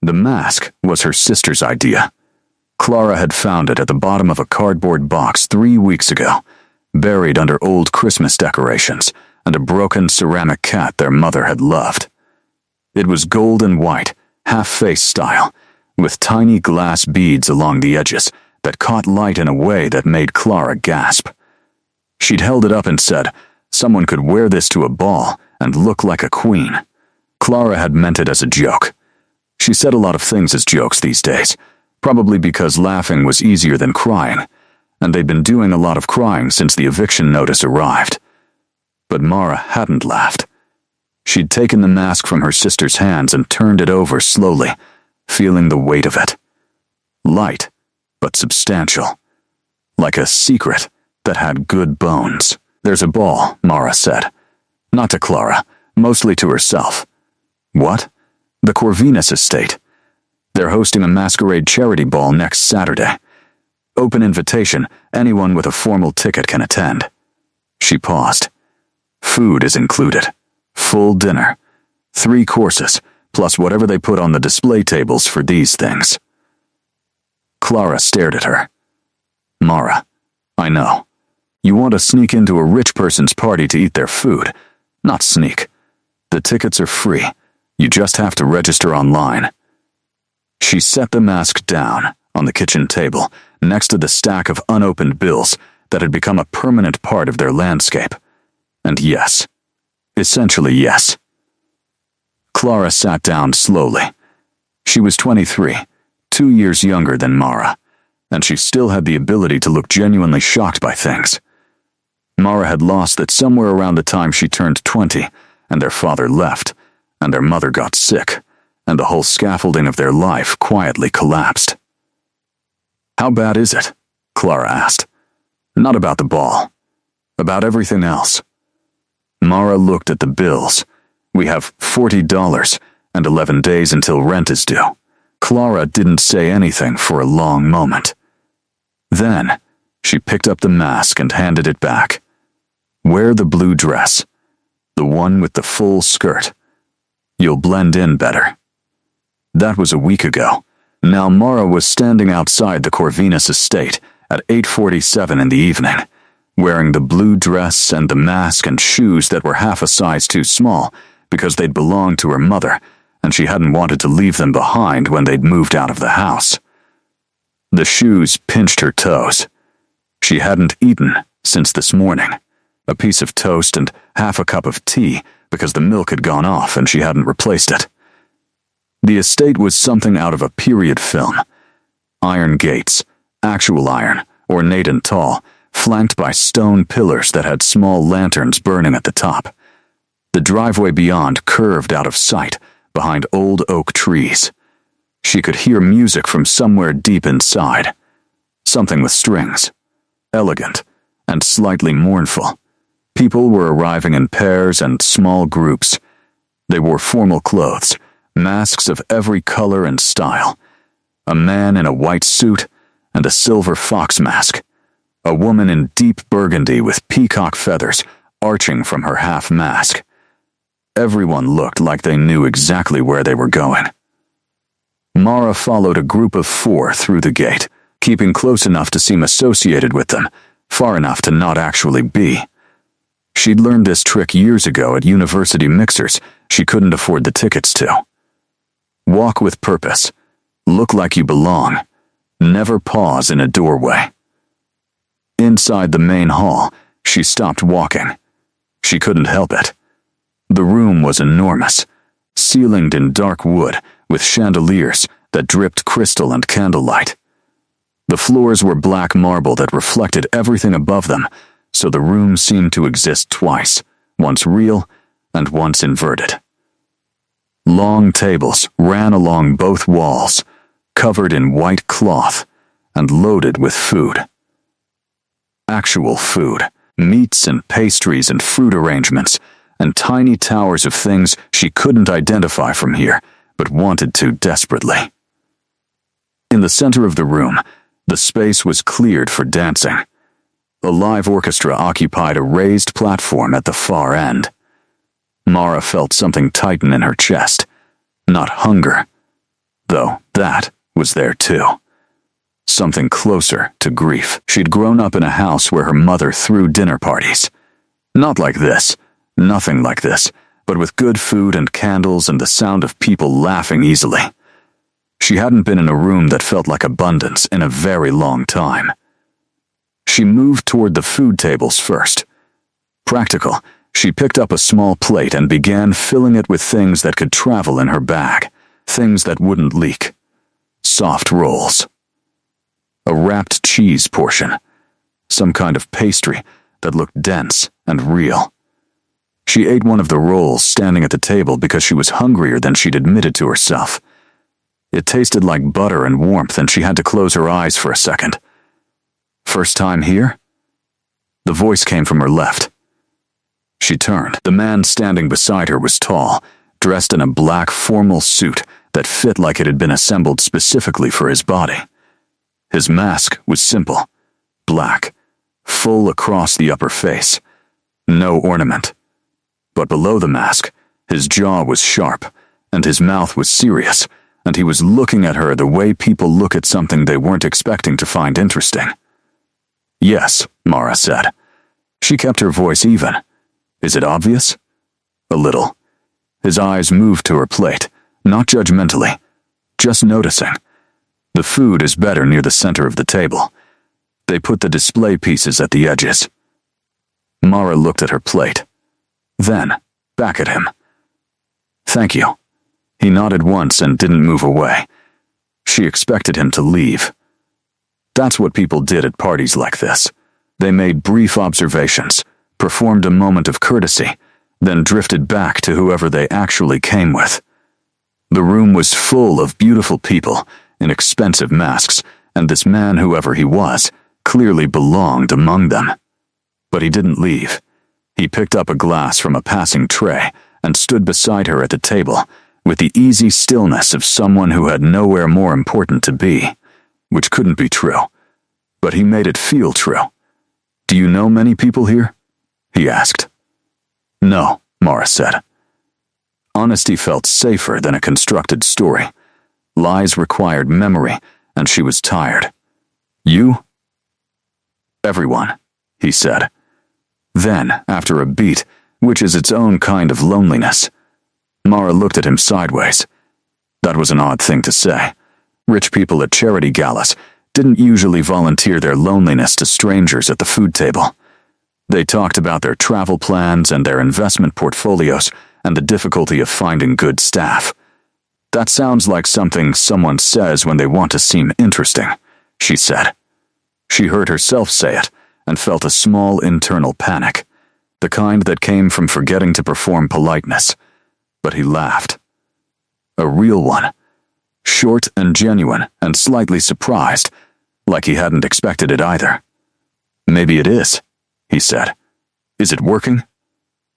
The mask was her sister's idea. Clara had found it at the bottom of a cardboard box 3 weeks ago, buried under old Christmas decorations and a broken ceramic cat their mother had loved. It was gold and white, half-face style, with tiny glass beads along the edges that caught light in a way that made Clara gasp. She'd held it up and said, someone could wear this to a ball and look like a queen. Clara had meant it as a joke. She said a lot of things as jokes these days, probably because laughing was easier than crying, and they'd been doing a lot of crying since the eviction notice arrived. But Mara hadn't laughed. She'd taken the mask from her sister's hands and turned it over slowly, feeling the weight of it. Light, but substantial. Like a secret that had good bones. There's a ball, Mara said. Not to Clara, mostly to herself. What? The Corvinus estate. They're hosting a Masquerade charity ball next Saturday. Open invitation, anyone with a formal ticket can attend. She paused. Food is included. Full dinner. 3 courses, plus whatever they put on the display tables for these things. Clara stared at her. Mara, I know. You want to sneak into a rich person's party to eat their food. Not sneak. The tickets are free. You just have to register online. She set the mask down on the kitchen table next to the stack of unopened bills that had become a permanent part of their landscape. And yes, essentially yes. Clara sat down slowly. She was 23, 2 years younger than Mara, and she still had the ability to look genuinely shocked by things. Mara had lost that somewhere around the time she turned 20, and their father left, and their mother got sick, and the whole scaffolding of their life quietly collapsed. How bad is it? Clara asked. Not about the ball. About everything else. Mara looked at the bills. We have $40 and 11 days until rent is due. Clara didn't say anything for a long moment. Then, she picked up the mask and handed it back. Wear the blue dress. The one with the full skirt. You'll blend in better. That was a week ago. Now Mara was standing outside the Corvinus estate at 8:47 in the evening, wearing the blue dress and the mask and shoes that were half a size too small because they'd belonged to her mother, and she hadn't wanted to leave them behind when they'd moved out of the house. The shoes pinched her toes. She hadn't eaten since this morning. A piece of toast and half a cup of tea because the milk had gone off and she hadn't replaced it. The estate was something out of a period film. Iron gates, actual iron, ornate and tall, flanked by stone pillars that had small lanterns burning at the top. The driveway beyond curved out of sight behind old oak trees. She could hear music from somewhere deep inside. Something with strings. Elegant and slightly mournful. People were arriving in pairs and small groups. They wore formal clothes, masks of every color and style. A man in a white suit and a silver fox mask. A woman in deep burgundy with peacock feathers arching from her half mask. Everyone looked like they knew exactly where they were going. Mara followed a group of 4 through the gate, keeping close enough to seem associated with them, far enough to not actually be. She'd learned this trick years ago at university mixers she couldn't afford the tickets to. Walk with purpose. Look like you belong. Never pause in a doorway. Inside the main hall, she stopped walking. She couldn't help it. The room was enormous, ceilinged in dark wood with chandeliers that dripped crystal and candlelight. The floors were black marble that reflected everything above them, so the room seemed to exist twice, once real and once inverted. Long tables ran along both walls, covered in white cloth and loaded with food. Actual food, meats and pastries and fruit arrangements, and tiny towers of things she couldn't identify from here, but wanted to desperately. In the center of the room, the space was cleared for dancing. A live orchestra occupied a raised platform at the far end. Mara felt something tighten in her chest. Not hunger, though That was there too. Something closer to grief. She'd grown up in a house where her mother threw dinner parties. Not like this, nothing like this, but with good food and candles and the sound of people laughing easily. She hadn't been in a room that felt like abundance in a very long time. She moved toward the food tables first. Practical, she picked up a small plate and began filling it with things that could travel in her bag, things that wouldn't leak. Soft rolls. A wrapped cheese portion. Some kind of pastry that looked dense and real. She ate one of the rolls standing at the table because she was hungrier than she'd admitted to herself. It tasted like butter and warmth, and she had to close her eyes for a second. First time here? The voice came from her left. She turned. The man standing beside her was tall, dressed in a black formal suit that fit like it had been assembled specifically for his body. His mask was simple, black, full across the upper face. No ornament. But below the mask, his jaw was sharp, and his mouth was serious, and he was looking at her the way people look at something they weren't expecting to find interesting. Yes, Mara said. She kept her voice even. Is it obvious? A little. His eyes moved to her plate, not judgmentally, just noticing. The food is better near the center of the table. They put the display pieces at the edges. Mara looked at her plate. Then, back at him. Thank you. He nodded once and didn't move away. She expected him to leave. That's what people did at parties like this. They made brief observations, performed a moment of courtesy, then drifted back to whoever they actually came with. The room was full of beautiful people in expensive masks, and this man, whoever he was, clearly belonged among them. But he didn't leave. He picked up a glass from a passing tray and stood beside her at the table with the easy stillness of someone who had nowhere more important to be, which couldn't be true. But he made it feel true. Do you know many people here? He asked. No, Mara said. Honesty felt safer than a constructed story. Lies required memory, and she was tired. You? Everyone, he said. Then, after a beat, which is its own kind of loneliness, Mara looked at him sideways. That was an odd thing to say. Rich people at charity galas didn't usually volunteer their loneliness to strangers at the food table. They talked about their travel plans and their investment portfolios and the difficulty of finding good staff. That sounds like something someone says when they want to seem interesting, she said. She heard herself say it and felt a small internal panic, the kind that came from forgetting to perform politeness. But he laughed. A real one. Short and genuine and slightly surprised, like he hadn't expected it either. Maybe it is, he said. Is it working?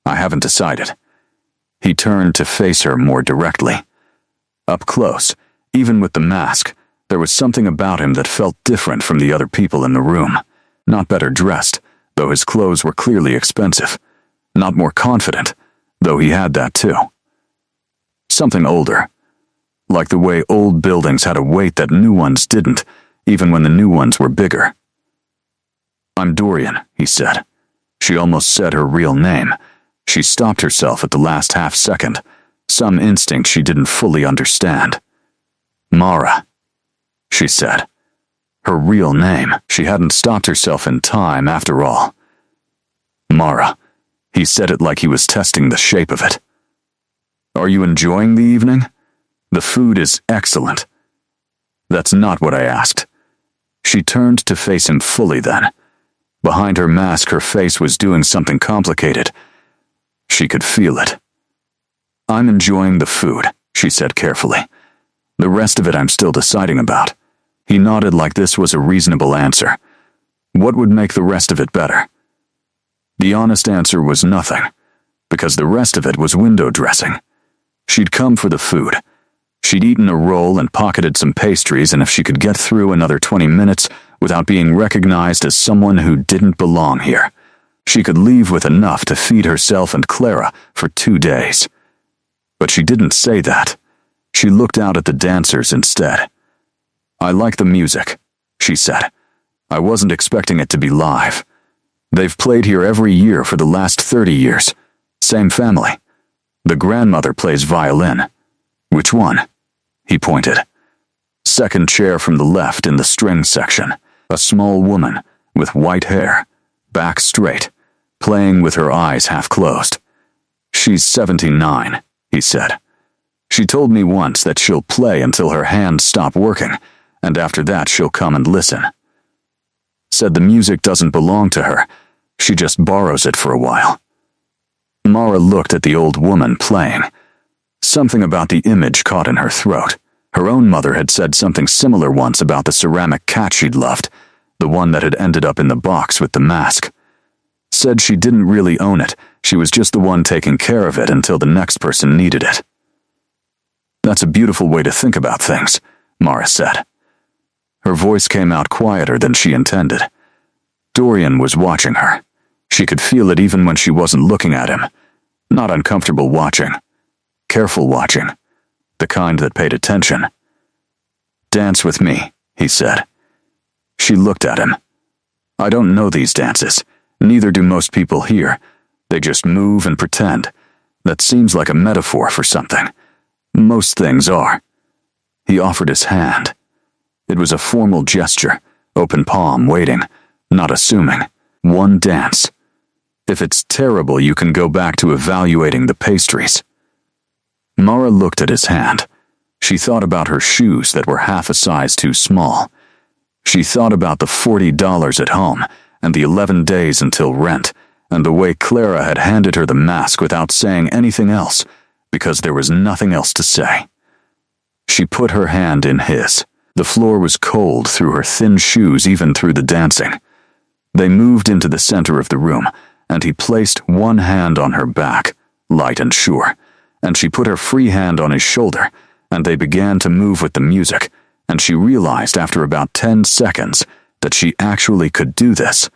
I haven't decided. He turned to face her more directly. Up close, even with the mask, there was something about him that felt different from the other people in the room. Not better dressed, though his clothes were clearly expensive. Not more confident, though he had that too. Something older. Like the way old buildings had a weight that new ones didn't, even when the new ones were bigger. I'm Dorian, he said. She almost said her real name. She stopped herself at the last half second, some instinct she didn't fully understand. Mara, she said. Her real name. She hadn't stopped herself in time after all. Mara. He said it like he was testing the shape of it. Are you enjoying the evening? The food is excellent. That's not what I asked. She turned to face him fully then. Behind her mask, her face was doing something complicated. She could feel it. I'm enjoying the food, she said carefully. The rest of it I'm still deciding about. He nodded like this was a reasonable answer. What would make the rest of it better? The honest answer was nothing, because the rest of it was window dressing. She'd come for the food. She'd eaten a roll and pocketed some pastries, and if she could get through another 20 minutes without being recognized as someone who didn't belong here, she could leave with enough to feed herself and Clara for 2 days. But she didn't say that. She looked out at the dancers instead. "I like the music," she said. "I wasn't expecting it to be live. They've played here every year for the last 30 years. Same family. The grandmother plays violin." "Which one?" He pointed. "Second chair from the left in the string section. A small woman with white hair, back straight, playing with her eyes half closed. She's 79, he said. She told me once that she'll play until her hands stop working, and after that she'll come and listen. Said the music doesn't belong to her, she just borrows it for a while." Mara looked at the old woman playing. Something about the image caught in her throat. Her own mother had said something similar once about the ceramic cat she'd loved, the one that had ended up in the box with the mask. Said she didn't really own it, she was just the one taking care of it until the next person needed it. "That's a beautiful way to think about things," Mara said. Her voice came out quieter than she intended. Dorian was watching her. She could feel it even when she wasn't looking at him. Not uncomfortable watching. Careful watching. The kind that paid attention. "Dance with me," he said. She looked at him. "I don't know these dances. Neither do most people here. They just move and pretend. That seems like a metaphor for something. Most things are." He offered his hand. It was a formal gesture, open palm, waiting, not assuming. One dance. If it's terrible, you can go back to evaluating the pastries. Mara looked at his hand. She thought about her shoes that were half a size too small. She thought about the $40 at home, and the 11 days until rent, and the way Clara had handed her the mask without saying anything else, because there was nothing else to say. She put her hand in his. The floor was cold through her thin shoes, even through the dancing. They moved into the center of the room, and he placed one hand on her back, light and sure, and she put her free hand on his shoulder, and they began to move with the music, and she realized after about 10 seconds that she actually could do this,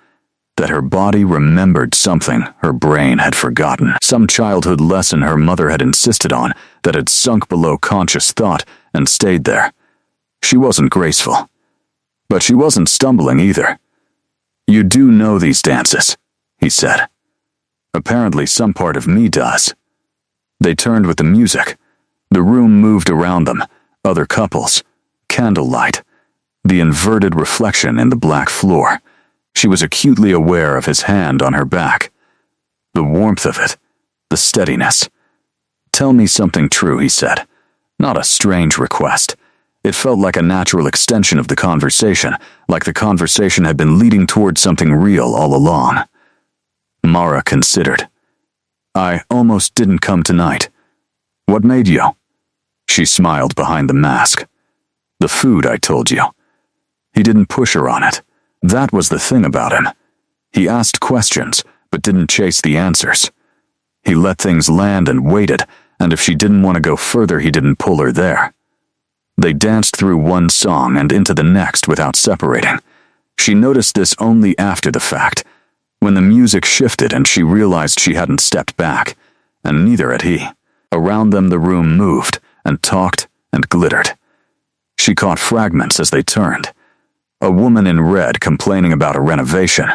that her body remembered something her brain had forgotten, some childhood lesson her mother had insisted on that had sunk below conscious thought and stayed there. She wasn't graceful, but she wasn't stumbling either. "You do know these dances," he said. "Apparently some part of me does." They turned with the music. The room moved around them, other couples, candlelight, the inverted reflection in the black floor. She was acutely aware of his hand on her back. The warmth of it, the steadiness. "Tell me something true," he said. Not a strange request. It felt like a natural extension of the conversation, like the conversation had been leading towards something real all along. Mara considered. "I almost didn't come tonight. What made you?" She smiled behind the mask. "The food, I told you." He didn't push her on it. That was the thing about him. He asked questions, but didn't chase the answers. He let things land and waited, and if she didn't want to go further, he didn't pull her there. They danced through one song and into the next without separating. She noticed this only after the fact, when the music shifted and she realized she hadn't stepped back, and neither had he. Around them the room moved and talked and glittered. She caught fragments as they turned. A woman in red complaining about a renovation.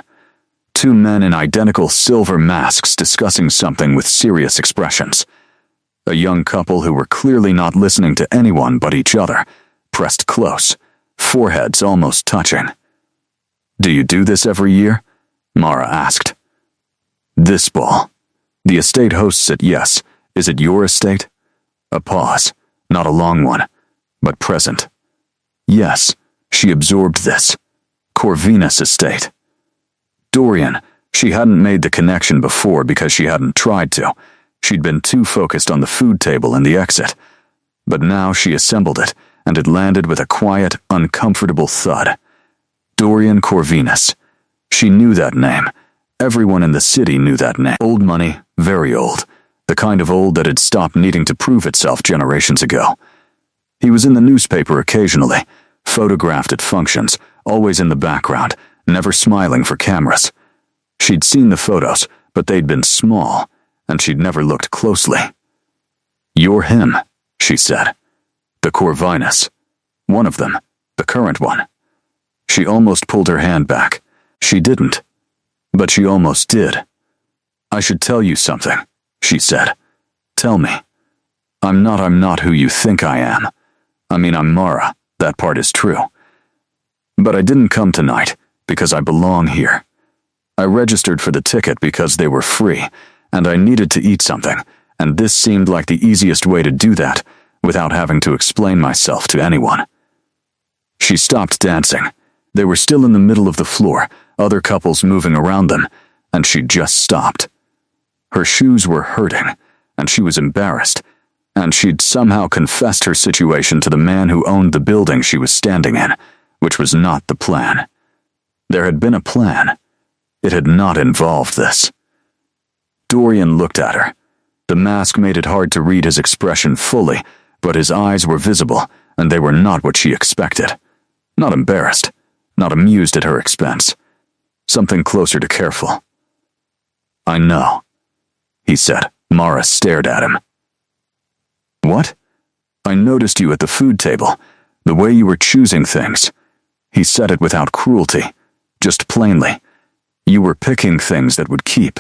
Two men in identical silver masks discussing something with serious expressions. A young couple who were clearly not listening to anyone but each other, pressed close, foreheads almost touching. "Do you do this every year?" Mara asked. "This ball. The estate hosts it, yes. Is it your estate?" A pause, not a long one, but present. Yes, she absorbed this. Corvinus estate. Dorian, she hadn't made the connection before because she hadn't tried to. She'd been too focused on the food table and the exit. But now she assembled it, and it landed with a quiet, uncomfortable thud. Dorian Corvinus. She knew that name. Everyone in the city knew that name. Old money, very old. The kind of old that had stopped needing to prove itself generations ago. He was in the newspaper occasionally, photographed at functions, always in the background, never smiling for cameras. She'd seen the photos, but they'd been small, and she'd never looked closely. "You're him," she said. The Corvinus. One of them. The current one. She almost pulled her hand back. She didn't. But she almost did. I should tell you something, she said. Tell me. I'm not who you think I am. I mean, I'm Mara. That part is true. But I didn't come tonight because I belong here. I registered for the ticket because they were free, and I needed to eat something, and this seemed like the easiest way to do that without having to explain myself to anyone. She stopped dancing. They were still in the middle of the floor, other couples moving around them, and she just stopped. Her shoes were hurting, and she was embarrassed, and she'd somehow confessed her situation to the man who owned the building she was standing in, which was not the plan. There had been a plan. It had not involved this. Dorian looked at her. The mask made it hard to read his expression fully, but his eyes were visible, and they were not what she expected. Not embarrassed, not amused at her expense. Something closer to careful. I know, he said. Mara stared at him. What? I noticed you at the food table, the way you were choosing things. He said it without cruelty, just plainly. You were picking things that would keep,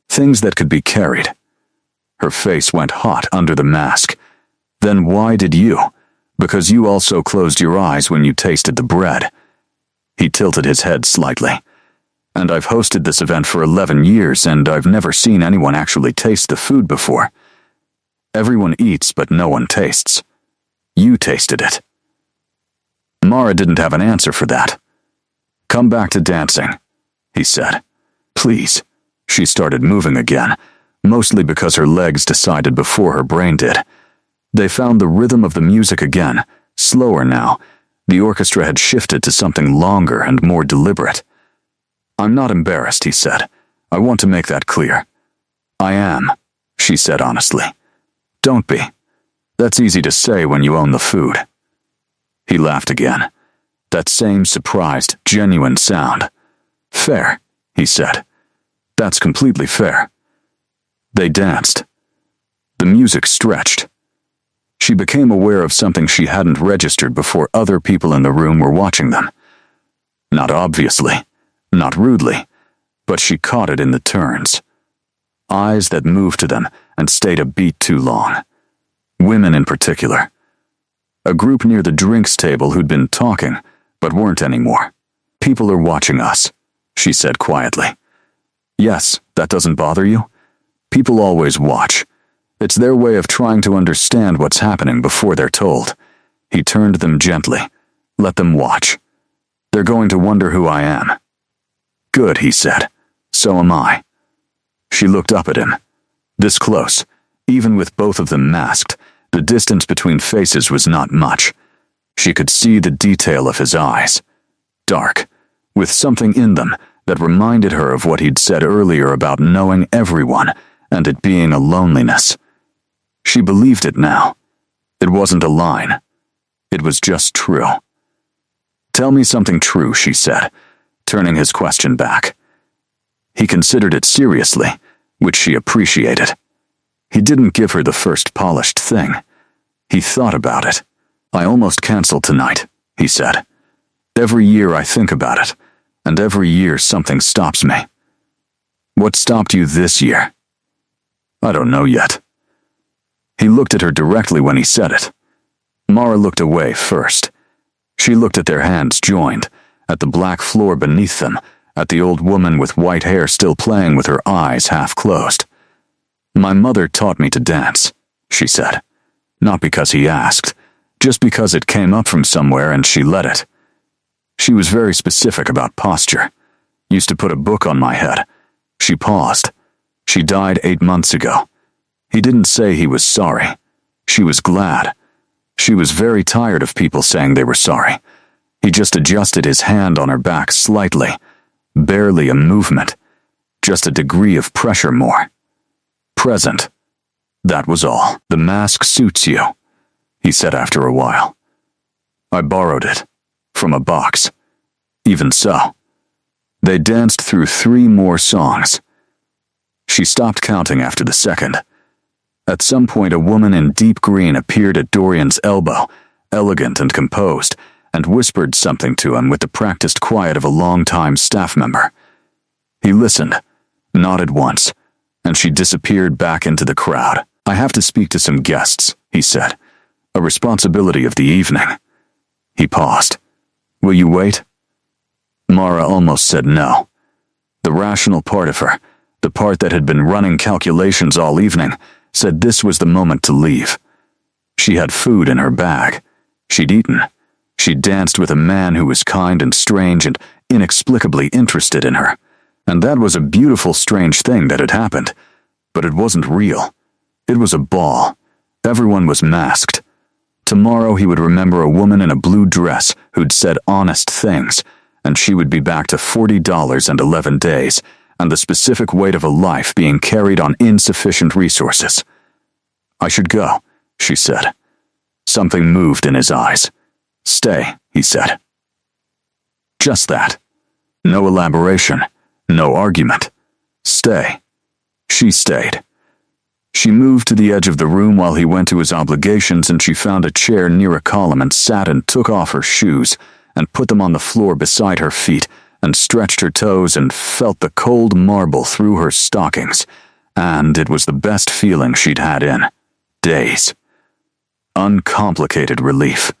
things that could be carried. Her face went hot under the mask. Then why did you? Because you also closed your eyes when you tasted the bread. He tilted his head slightly. And I've hosted this event for 11 years, and I've never seen anyone actually taste the food before. Everyone eats, but no one tastes. You tasted it. Mara didn't have an answer for that. Come back to dancing, he said. Please. She started moving again, mostly because her legs decided before her brain did. They found the rhythm of the music again, slower now. The orchestra had shifted to something longer and more deliberate. I'm not embarrassed, he said. I want to make that clear. I am, she said honestly. Don't be. That's easy to say when you own the food. He laughed again. That same surprised, genuine sound. Fair, he said. That's completely fair. They danced. The music stretched. She became aware of something she hadn't registered before other people in the room were watching them. Not obviously, not rudely, but she caught it in the turns. Eyes that moved to them and stayed a beat too long. Women in particular. A group near the drinks table who'd been talking, but weren't anymore. People are watching us, she said quietly. Yes, that doesn't bother you? People always watch. It's their way of trying to understand what's happening before they're told. He turned them gently. Let them watch. They're going to wonder who I am. Good, he said. So am I. She looked up at him. This close, even with both of them masked, the distance between faces was not much. She could see the detail of his eyes. Dark, with something in them that reminded her of what he'd said earlier about knowing everyone and it being a loneliness. She believed it now. It wasn't a line. It was just true. Tell me something true, she said, turning his question back. He considered it seriously, which she appreciated. He didn't give her the first polished thing. He thought about it. I almost canceled tonight, he said. Every year I think about it, and every year something stops me. What stopped you this year? I don't know yet. He looked at her directly when he said it. Mara looked away first. She looked at their hands joined, at the black floor beneath them, at the old woman with white hair still playing with her eyes half closed. My mother taught me to dance, she said. Not because he asked, just because it came up from somewhere and she let it. She was very specific about posture. Used to put a book on my head. She paused. She died 8 months ago. He didn't say he was sorry. She was glad. She was very tired of people saying they were sorry. He just adjusted his hand on her back slightly. Barely a movement. Just a degree of pressure more. Present. That was all. The mask suits you, he said after a while. I borrowed it. From a box. Even so. They danced through 3 more songs. She stopped counting after the second. At some point, a woman in deep green appeared at Dorian's elbow elegant and composed, and whispered something to him with the practiced quiet of a long-time staff member. He listened, nodded once, and she disappeared back into the crowd. "I have to speak to some guests," he said. "A responsibility of the evening." He paused. "Will you wait?" Mara almost said no. The rational part of her, the part that had been running calculations all evening, said this was the moment to leave. She had food in her bag. She'd eaten. She'd danced with a man who was kind and strange and inexplicably interested in her. And that was a beautiful, strange thing that had happened. But it wasn't real. It was a ball. Everyone was masked. Tomorrow he would remember a woman in a blue dress who'd said honest things, and she would be back to $40 and 11 days, and the specific weight of a life being carried on insufficient resources. "I should go," she said. Something moved in his eyes. "Stay," he said. Just that. No elaboration. No argument. Stay. She stayed. She moved to the edge of the room while he went to his obligations, and she found a chair near a column and sat and took off her shoes and put them on the floor beside her feet and stretched her toes and felt the cold marble through her stockings, and it was the best feeling she'd had in days. Uncomplicated relief.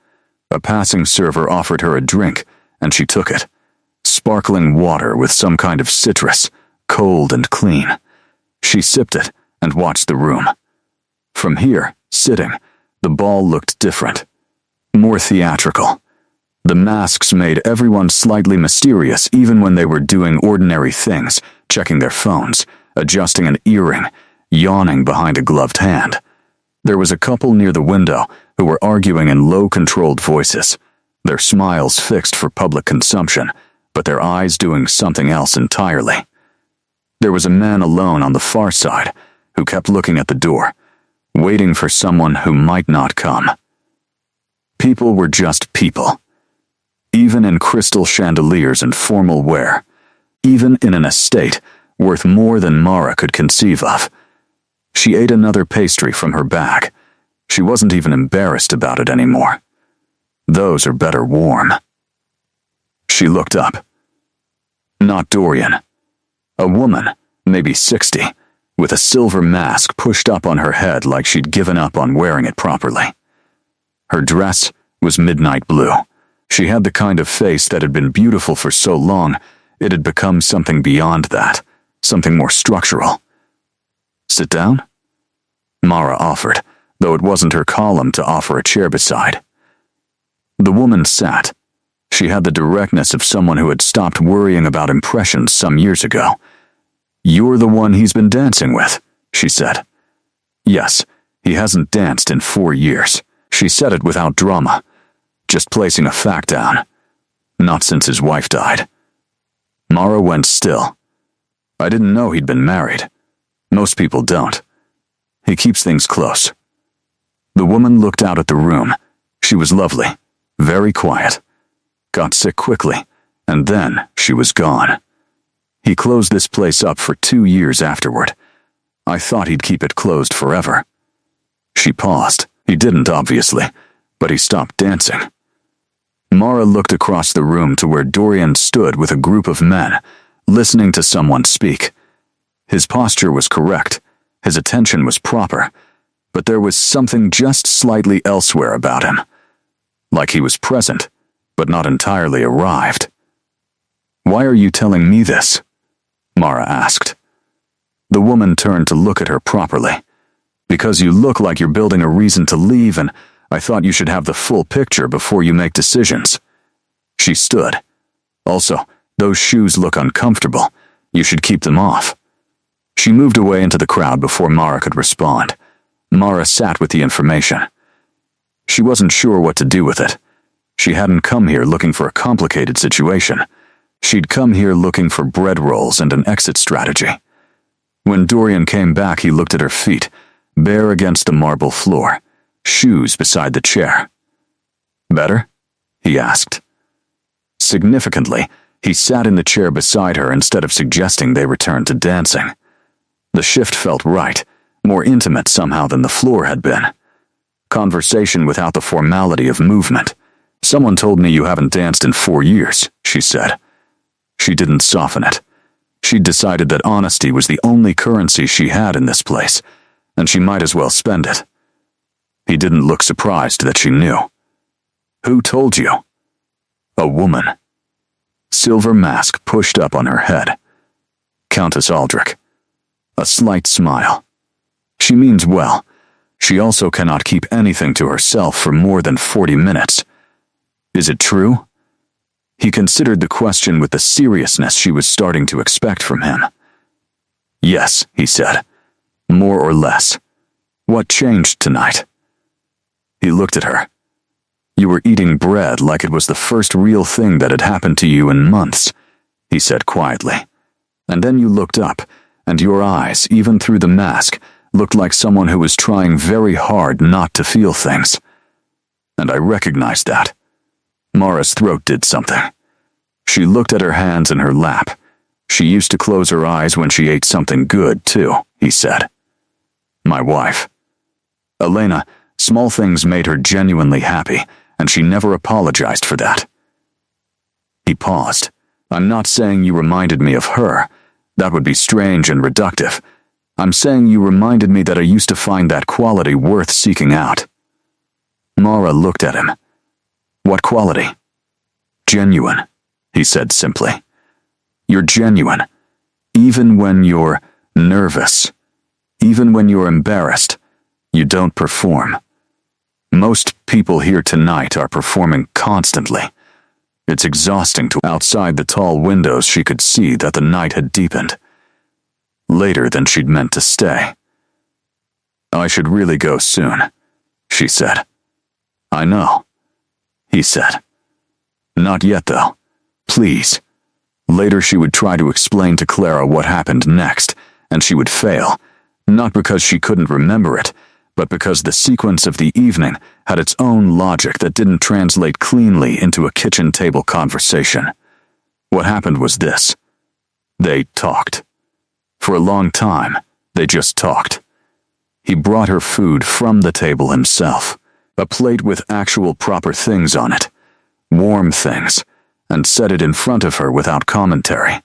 A passing server offered her a drink, and she took it. Sparkling water with some kind of citrus, cold and clean. She sipped it and watched the room. From here, sitting, the ball looked different. More theatrical. The masks made everyone slightly mysterious even when they were doing ordinary things, checking their phones, adjusting an earring, yawning behind a gloved hand. There was a couple near the window who were arguing in low, controlled voices, their smiles fixed for public consumption, but their eyes doing something else entirely. There was a man alone on the far side who kept looking at the door, waiting for someone who might not come. People were just people. Even in crystal chandeliers and formal wear, even in an estate worth more than Mara could conceive of. She ate another pastry from her bag. She wasn't even embarrassed about it anymore. Those are better warm. She looked up. Not Dorian. A woman, maybe 60, with a silver mask pushed up on her head like she'd given up on wearing it properly. Her dress was midnight blue. She had the kind of face that had been beautiful for so long, it had become something beyond that, something more structural. "Sit down?" Mara offered, though it wasn't her column to offer a chair beside. The woman sat. She had the directness of someone who had stopped worrying about impressions some years ago. "You're the one he's been dancing with," she said. "Yes, he hasn't danced in 4 years." She said it without drama, just placing a fact down. Not since his wife died. Mara went still. "I didn't know he'd been married. Most people don't. He keeps things close." The woman looked out at the room. She was lovely, very quiet. Got sick quickly, and then she was gone. He closed this place up for 2 years afterward. I thought he'd keep it closed forever. She paused. He didn't, obviously, but he stopped dancing. Mara looked across the room to where Dorian stood with a group of men, listening to someone speak. His posture was correct, his attention was proper, but there was something just slightly elsewhere about him. Like he was present, but not entirely arrived. "Why are you telling me this?" Mara asked. The woman turned to look at her properly. "Because you look like you're building a reason to leave, and I thought you should have the full picture before you make decisions." She stood. "Also, those shoes look uncomfortable. You should keep them off." She moved away into the crowd before Mara could respond. Mara sat with the information. She wasn't sure what to do with it. She hadn't come here looking for a complicated situation. She'd come here looking for bread rolls and an exit strategy. When Dorian came back, he looked at her feet, bare against the marble floor, shoes beside the chair. "Better?" he asked. Significantly, he sat in the chair beside her instead of suggesting they return to dancing. The shift felt right, more intimate somehow than the floor had been. Conversation without the formality of movement. "Someone told me you haven't danced in 4 years," she said. She didn't soften it. She'd decided that honesty was the only currency she had in this place, and she might as well spend it. He didn't look surprised that she knew. "Who told you?" "A woman." Silver mask pushed up on her head. "Countess Aldrich." A slight smile. "She means well. She also cannot keep anything to herself for more than 40 minutes. Is it true?" He considered the question with the seriousness she was starting to expect from him. "Yes," he said. "More or less. What changed tonight?" He looked at her. "You were eating bread like it was the first real thing that had happened to you in months," he said quietly. "And then you looked up, and your eyes, even through the mask, looked like someone who was trying very hard not to feel things. And I recognized that." Mara's throat did something. She looked at her hands in her lap. "She used to close her eyes when she ate something good, too," he said. "My wife. Elena, small things made her genuinely happy, and she never apologized for that." He paused. "I'm not saying you reminded me of her. That would be strange and reductive. I'm saying you reminded me that I used to find that quality worth seeking out." Mara looked at him. "What quality?" "Genuine," he said simply. "You're genuine. Even when you're nervous. Even when you're embarrassed. You don't perform. Most people here tonight are performing constantly. It's exhausting to." Outside the tall windows she could see that the night had deepened. Later than she'd meant to stay. "I should really go soon," she said. "I know," he said. "Not yet, though. Please." Later she would try to explain to Clara what happened next, and she would fail, not because she couldn't remember it, but because the sequence of the evening had its own logic that didn't translate cleanly into a kitchen table conversation. What happened was this. They talked. For a long time, they just talked. He brought her food from the table himself, a plate with actual proper things on it, warm things, and set it in front of her without commentary.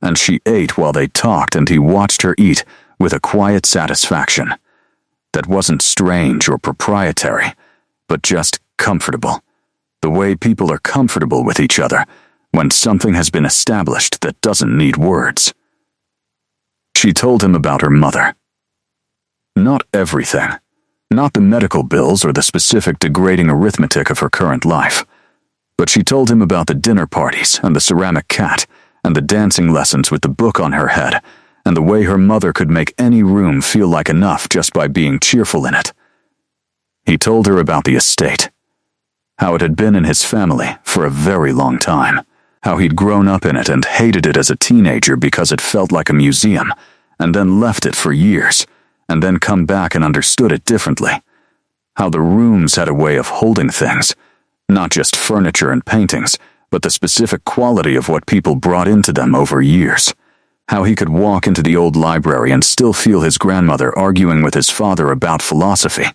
And she ate while they talked, and he watched her eat with a quiet satisfaction that wasn't strange or proprietary, but just comfortable, the way people are comfortable with each other when something has been established that doesn't need words. She told him about her mother. Not everything. Not the medical bills or the specific degrading arithmetic of her current life. But she told him about the dinner parties and the ceramic cat and the dancing lessons with the book on her head and the way her mother could make any room feel like enough just by being cheerful in it. He told her about the estate. How it had been in his family for a very long time. How he'd grown up in it and hated it as a teenager because it felt like a museum, and then left it for years, and then come back and understood it differently. How the rooms had a way of holding things, not just furniture and paintings, but the specific quality of what people brought into them over years. How he could walk into the old library and still feel his grandmother arguing with his father about philosophy.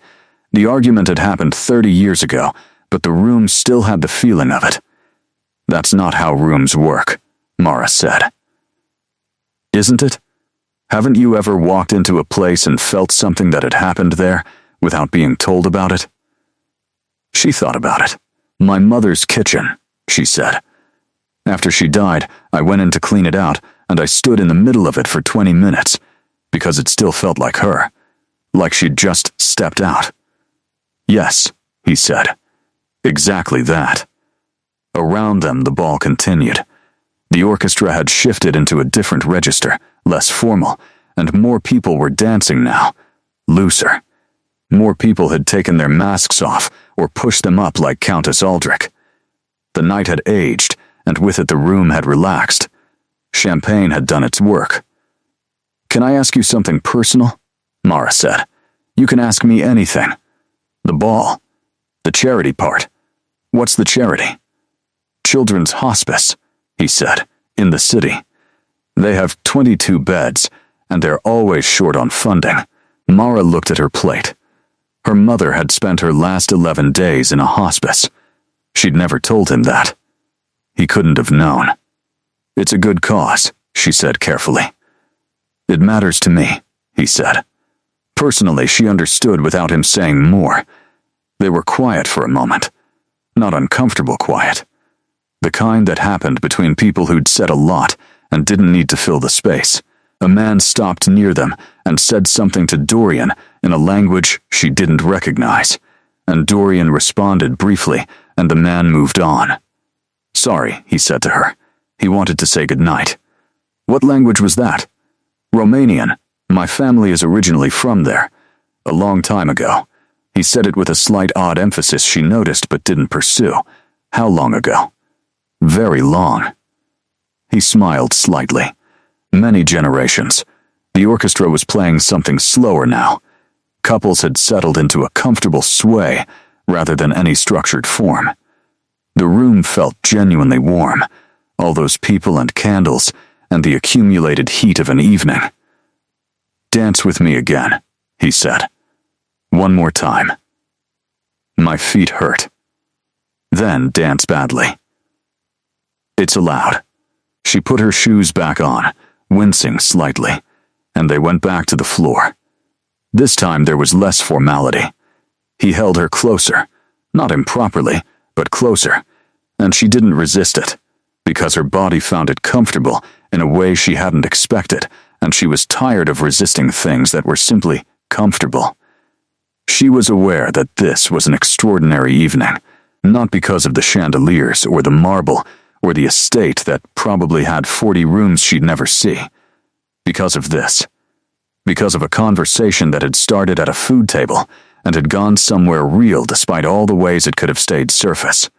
The argument had happened 30 years ago, but the room still had the feeling of it. "That's not how rooms work," Mara said. "Isn't it? Haven't you ever walked into a place and felt something that had happened there without being told about it?" She thought about it. "My mother's kitchen," she said. "After she died, I went in to clean it out, and I stood in the middle of it for 20 minutes, because it still felt like her, like she'd just stepped out." "Yes," he said. "Exactly that." Around them the ball continued. The orchestra had shifted into a different register, less formal, and more people were dancing now, looser. More people had taken their masks off or pushed them up like Countess Aldrich. The night had aged, and with it the room had relaxed. Champagne had done its work. "Can I ask you something personal?" Mara said. "You can ask me anything. The ball. The charity part. What's the charity?" "Children's hospice," he said, "in the city. They have 22 beds, and they're always short on funding." Mara looked at her plate. Her mother had spent her last 11 days in a hospice. She'd never told him that. He couldn't have known. "It's a good cause," she said carefully. "It matters to me," he said. Personally, she understood without him saying more. They were quiet for a moment. Not uncomfortable quiet. The kind that happened between people who'd said a lot and didn't need to fill the space. A man stopped near them and said something to Dorian in a language she didn't recognize, and Dorian responded briefly, and the man moved on. "Sorry," he said to her. He wanted to say goodnight. "What language was that?" "Romanian. My family is originally from there. A long time ago." He said it with a slight odd emphasis she noticed but didn't pursue. "How long ago?" "Very long." He smiled slightly. "Many generations." The orchestra was playing something slower now. Couples had settled into a comfortable sway rather than any structured form. The room felt genuinely warm, all those people and candles, and the accumulated heat of an evening. "Dance with me again," he said. "One more time." My feet hurt. "Then dance badly." "It's allowed." She put her shoes back on, wincing slightly, and they went back to the floor. This time there was less formality. He held her closer, not improperly, but closer, and she didn't resist it, because her body found it comfortable in a way she hadn't expected, and she was tired of resisting things that were simply comfortable. She was aware that this was an extraordinary evening, not because of the chandeliers or the marble or the estate that probably had 40 rooms she'd never see. Because of this. Because of a conversation that had started at a food table and had gone somewhere real despite all the ways it could have stayed surface.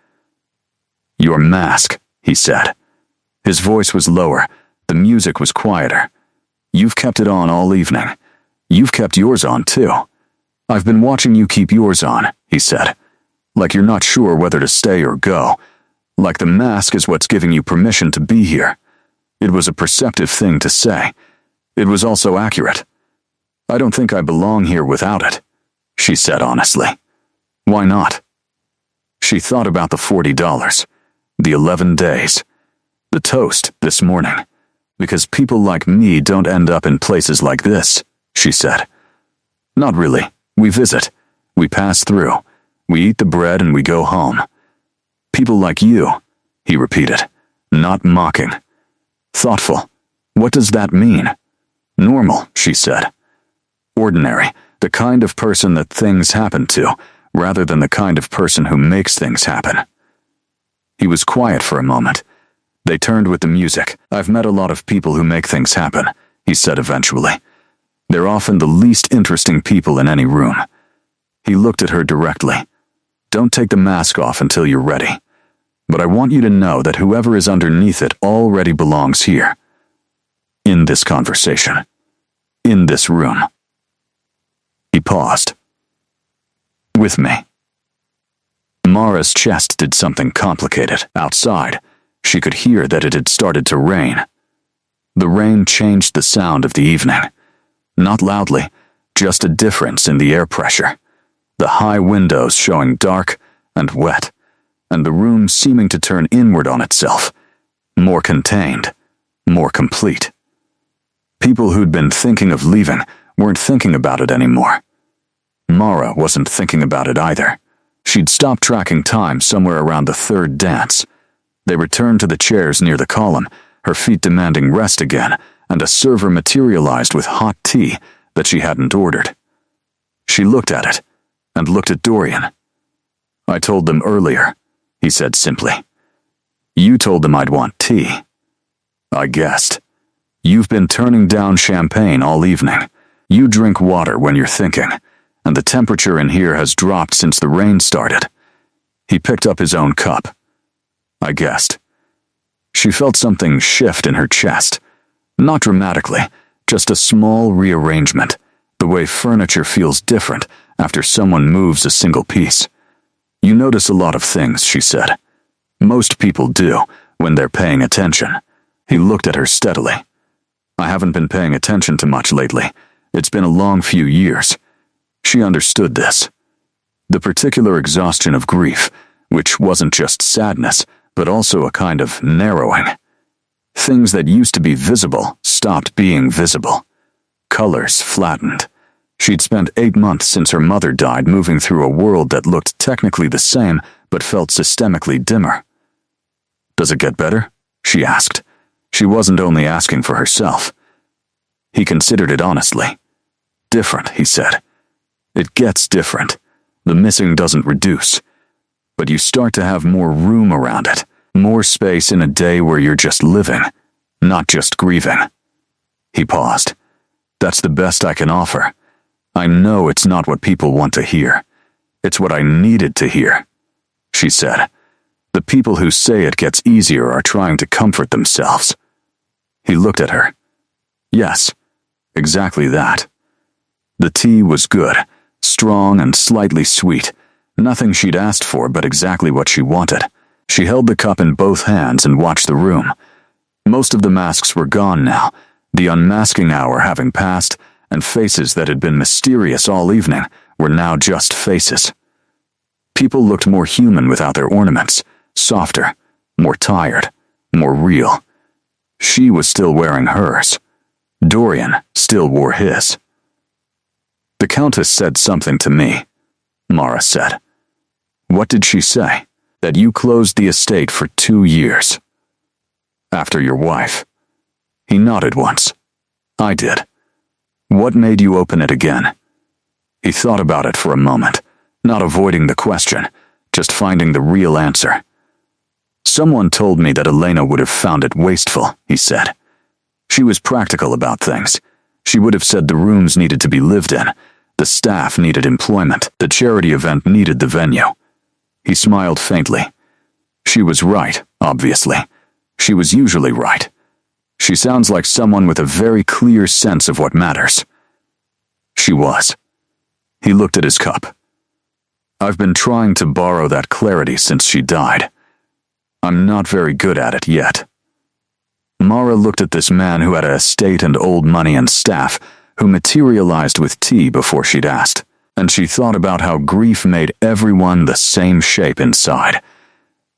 "Your mask," he said. His voice was lower, the music was quieter. "You've kept it on all evening. You've kept yours on too. I've been watching you keep yours on," he said. "Like you're not sure whether to stay or go. Like the mask is what's giving you permission to be here." It was a perceptive thing to say. It was also accurate. "I don't think I belong here without it," she said honestly. "Why not?" She thought about the $40, the 11 days, the toast this morning. "Because people like me don't end up in places like this," she said. "Not really. We visit. We pass through. We eat the bread and we go home." "People like you," he repeated, not mocking. Thoughtful. "What does that mean?" "Normal," she said. "Ordinary, the kind of person that things happen to, rather than the kind of person who makes things happen." He was quiet for a moment. They turned with the music. "I've met a lot of people who make things happen," he said eventually. "They're often the least interesting people in any room." He looked at her directly. "Don't take the mask off until you're ready. But I want you to know that whoever is underneath it already belongs here. In this conversation. In this room." He paused. "With me." Mara's chest did something complicated. Outside, she could hear that it had started to rain. The rain changed the sound of the evening. Not loudly, just a difference in the air pressure. The high windows showing dark and wet, and the room seeming to turn inward on itself, more contained, more complete. People who'd been thinking of leaving weren't thinking about it anymore. Mara wasn't thinking about it either. She'd stopped tracking time somewhere around the third dance. They returned to the chairs near the column, her feet demanding rest again, and a server materialized with hot tea that she hadn't ordered. She looked at it, and looked at Dorian. "I told them earlier," he said simply. "You told them I'd want tea." "I guessed. You've been turning down champagne all evening. You drink water when you're thinking, and the temperature in here has dropped since the rain started." He picked up his own cup. "I guessed." She felt something shift in her chest. Not dramatically, just a small rearrangement, the way furniture feels different after someone moves a single piece. "You notice a lot of things," she said. "Most people do, when they're paying attention." He looked at her steadily. "I haven't been paying attention to much lately. It's been a long few years." She understood this. The particular exhaustion of grief, which wasn't just sadness, but also a kind of narrowing. Things that used to be visible stopped being visible. Colors flattened. She'd spent 8 months since her mother died moving through a world that looked technically the same, but felt systemically dimmer. "Does it get better?" she asked. She wasn't only asking for herself. He considered it honestly. "Different," he said. "It gets different. The missing doesn't reduce. But you start to have more room around it, more space in a day where you're just living, not just grieving." He paused. "That's the best I can offer. I know it's not what people want to hear. It's what I needed to hear," she said. "The people who say it gets easier are trying to comfort themselves." He looked at her. Yes, exactly that. The tea was good, strong and slightly sweet. Nothing she'd asked for, but exactly what she wanted. She held the cup in both hands and watched the room. Most of the masks were gone now, the unmasking hour having passed, and faces that had been mysterious all evening were now just faces. People looked more human without their ornaments, softer, more tired, more real. She was still wearing hers. Dorian still wore his. "The Countess said something to me," Mara said. "What did she say?" "That you closed the estate for 2 years. After your wife." He nodded once. "I did." "What made you open it again?" He thought about it for a moment, not avoiding the question, just finding the real answer. "Someone told me that Elena would have found it wasteful," he said. "She was practical about things. She would have said the rooms needed to be lived in, the staff needed employment, the charity event needed the venue." He smiled faintly. She was right, obviously. She was usually right. She sounds like someone with a very clear sense of what matters. She was. He looked at his cup. "I've been trying to borrow that clarity since she died. I'm not very good at it yet." Mara looked at this man who had an estate and old money and staff, who materialized with tea before she'd asked, and she thought about how grief made everyone the same shape inside.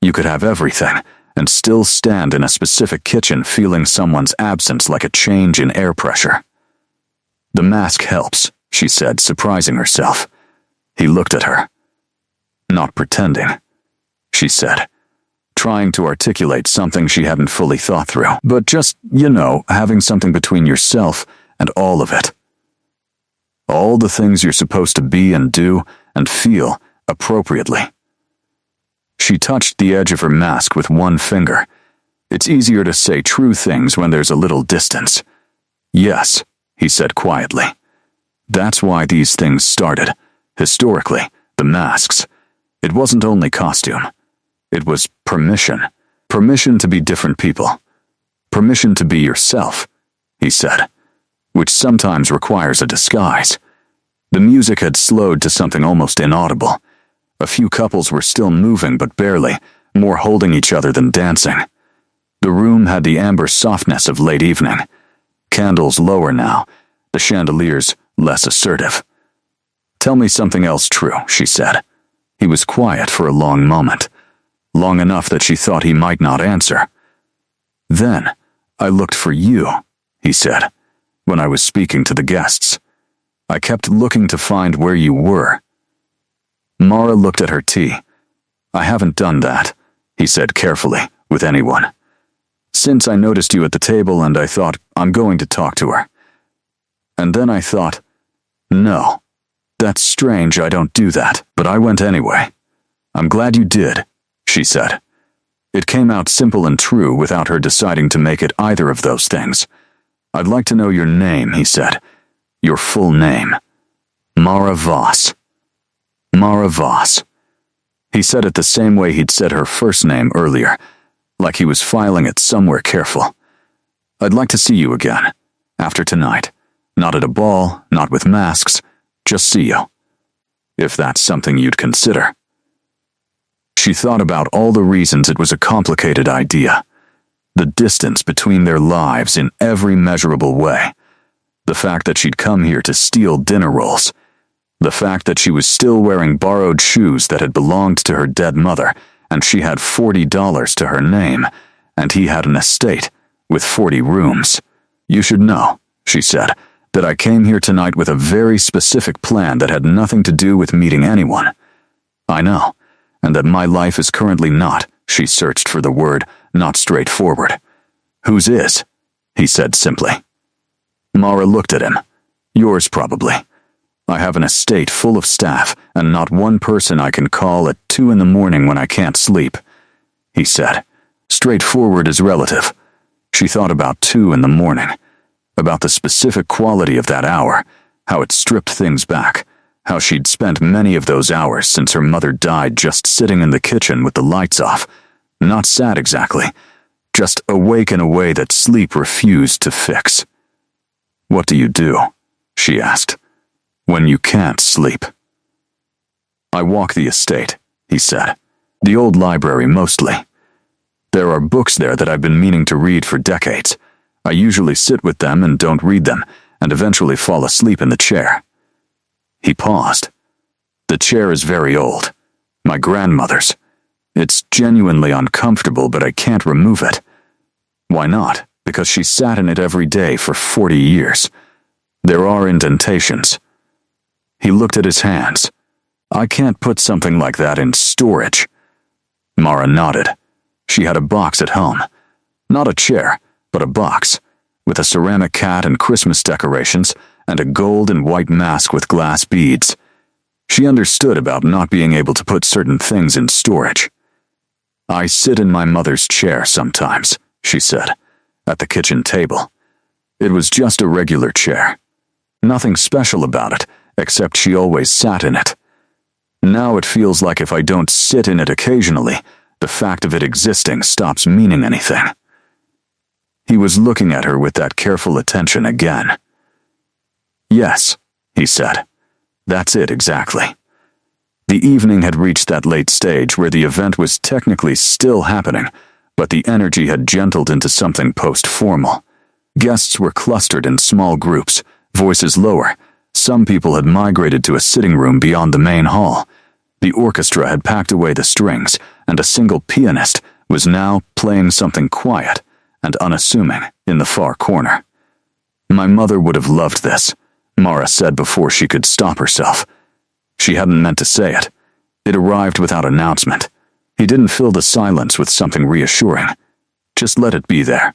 You could have everything, and still stand in a specific kitchen feeling someone's absence like a change in air pressure. "The mask helps," she said, surprising herself. He looked at her. "Not pretending," she said, trying to articulate something she hadn't fully thought through, but just, having something between yourself and all of it. All the things you're supposed to be and do and feel appropriately. She touched the edge of her mask with one finger. It's easier to say true things when there's a little distance. "Yes," he said quietly. "That's why these things started. Historically, the masks. It wasn't only costume. It was permission. Permission to be different people. Permission to be yourself," he said, "which sometimes requires a disguise." The music had slowed to something almost inaudible. A few couples were still moving, but barely, more holding each other than dancing. The room had the amber softness of late evening. Candles lower now, the chandeliers less assertive. "Tell me something else true," she said. He was quiet for a long moment, long enough that she thought he might not answer. "Then, I looked for you," he said, "when I was speaking to the guests. I kept looking to find where you were." Mara looked at her tea. "I haven't done that," he said carefully, "with anyone. Since I noticed you at the table and I thought, I'm going to talk to her. And then I thought, no, that's strange, I don't do that, but I went anyway. I'm glad you did," she said. It came out simple and true without her deciding to make it either of those things. "I'd like to know your name," he said. "Your full name." "Mara Voss." "Mara Voss." He said it the same way he'd said her first name earlier, like he was filing it somewhere careful. "I'd like to see you again, after tonight. Not at a ball, not with masks, just see you. If that's something you'd consider." She thought about all the reasons it was a complicated idea. The distance between their lives in every measurable way. The fact that she'd come here to steal dinner rolls. The fact that she was still wearing borrowed shoes that had belonged to her dead mother, and she had $40 to her name, and he had an estate with 40 rooms. "You should know," she said, "that I came here tonight with a very specific plan that had nothing to do with meeting anyone." "I know, and that my life is currently not," she searched for the word, "not straightforward." "Whose is?" he said simply. Mara looked at him. "Yours, probably. I have an estate full of staff, and not one person I can call at 2 in the morning when I can't sleep," he said. "Straightforward is relative." She thought about 2 in the morning, about the specific quality of that hour, how it stripped things back, how she'd spent many of those hours since her mother died just sitting in the kitchen with the lights off, not sad exactly, just awake in a way that sleep refused to fix. "What do you do?" she asked, "when you can't sleep?" "I walk the estate," he said. "The old library mostly. There are books there that I've been meaning to read for decades. I usually sit with them and don't read them, and eventually fall asleep in the chair." He paused. "The chair is very old. My grandmother's. It's genuinely uncomfortable, but I can't remove it." "Why not?" "Because she sat in it every day for 40 years. There are indentations." He looked at his hands. "I can't put something like that in storage." Mara nodded. She had a box at home. Not a chair, but a box, with a ceramic cat and Christmas decorations, and a gold and white mask with glass beads. She understood about not being able to put certain things in storage. "I sit in my mother's chair sometimes," she said, "at the kitchen table. It was just a regular chair. Nothing special about it, except she always sat in it. Now it feels like if I don't sit in it occasionally, the fact of it existing stops meaning anything." He was looking at her with that careful attention again. "Yes," he said. "That's it exactly." The evening had reached that late stage where the event was technically still happening, but the energy had gentled into something post-formal. Guests were clustered in small groups, voices lower. Some people had migrated to a sitting room beyond the main hall. The orchestra had packed away the strings, and a single pianist was now playing something quiet and unassuming in the far corner. "My mother would have loved this," Mara said before she could stop herself. She hadn't meant to say it. It arrived without announcement. He didn't fill the silence with something reassuring. Just let it be there.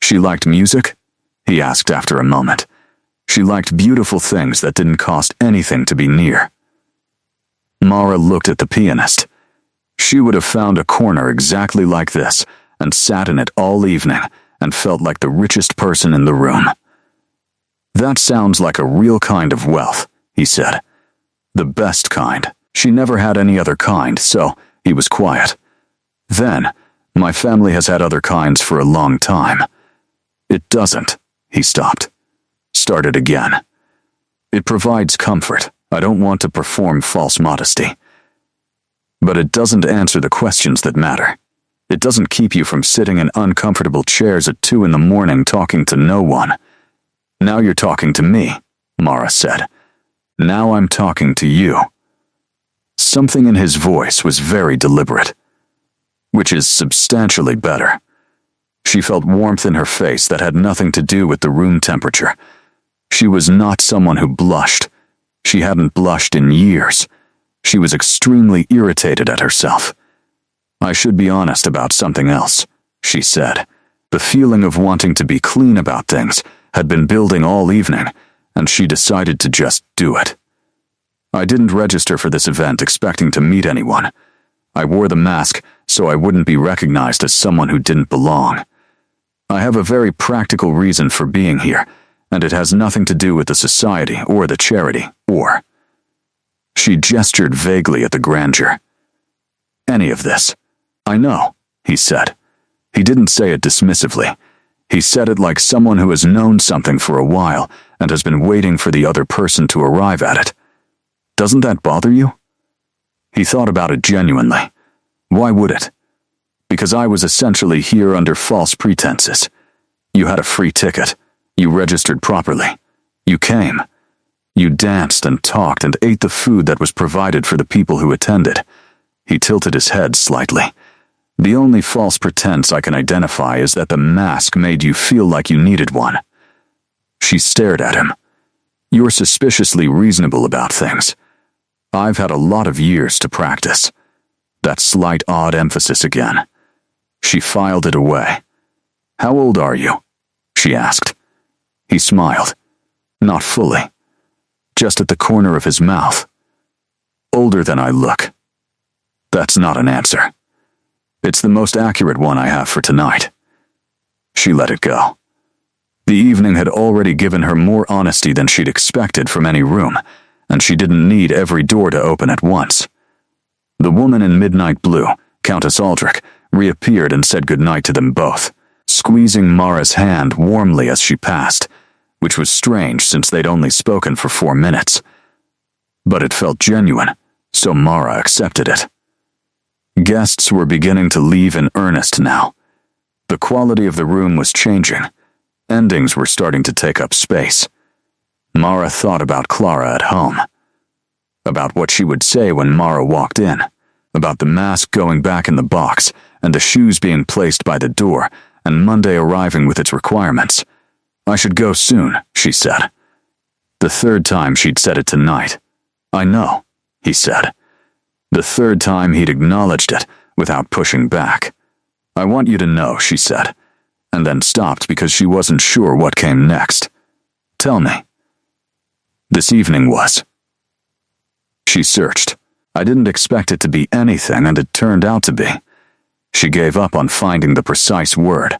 "She liked music?" he asked after a moment. "She liked beautiful things that didn't cost anything to be near." Mara looked at the pianist. She would have found a corner exactly like this and sat in it all evening and felt like the richest person in the room. "That sounds like a real kind of wealth," he said. "The best kind. She never had any other kind, so," he was quiet. "Then, my family has had other kinds for a long time." "It doesn't," he stopped. Started again. "It provides comfort. I don't want to perform false modesty. But it doesn't answer the questions that matter. It doesn't keep you from sitting in uncomfortable chairs at 2 in the morning talking to no one." "Now you're talking to me," Mara said. "Now I'm talking to you." Something in his voice was very deliberate, which is substantially better. She felt warmth in her face that had nothing to do with the room temperature. She was not someone who blushed. She hadn't blushed in years. She was extremely irritated at herself. "I should be honest about something else," she said. The feeling of wanting to be clean about things had been building all evening, and she decided to just do it. "I didn't register for this event expecting to meet anyone. I wore the mask so I wouldn't be recognized as someone who didn't belong. I have a very practical reason for being here, and it has nothing to do with the society or the charity, or..." She gestured vaguely at the grandeur. "Any of this." "I know," he said. He didn't say it dismissively. He said it like someone who has known something for a while and has been waiting for the other person to arrive at it. "Doesn't that bother you?" He thought about it genuinely. Why would it? Because I was essentially here under false pretenses. You had a free ticket. You registered properly. You came. You danced and talked and ate the food that was provided for the people who attended. He tilted his head slightly. The only false pretense I can identify is that the mask made you feel like you needed one. She stared at him. You're suspiciously reasonable about things. I've had a lot of years to practice. That slight odd emphasis again. She filed it away. How old are you? She asked. He smiled. Not fully. Just at the corner of his mouth. Older than I look. That's not an answer. It's the most accurate one I have for tonight. She let it go. The evening had already given her more honesty than she'd expected from any room, and she didn't need every door to open at once. The woman in midnight blue, Countess Aldrich, reappeared and said goodnight to them both, squeezing Mara's hand warmly as she passed, which was strange since they'd only spoken for 4 minutes. But it felt genuine, so Mara accepted it. Guests were beginning to leave in earnest now. The quality of the room was changing. Endings were starting to take up space. Mara thought about Clara at home. About what she would say when Mara walked in. About the mask going back in the box, and the shoes being placed by the door, and Monday arriving with its requirements. I should go soon, she said. The 3rd time she'd said it tonight. I know, he said. The 3rd time he'd acknowledged it, without pushing back. I want you to know, she said, and then stopped because she wasn't sure what came next. Tell me. This evening was. She searched. I didn't expect it to be anything, and it turned out to be. She gave up on finding the precise word.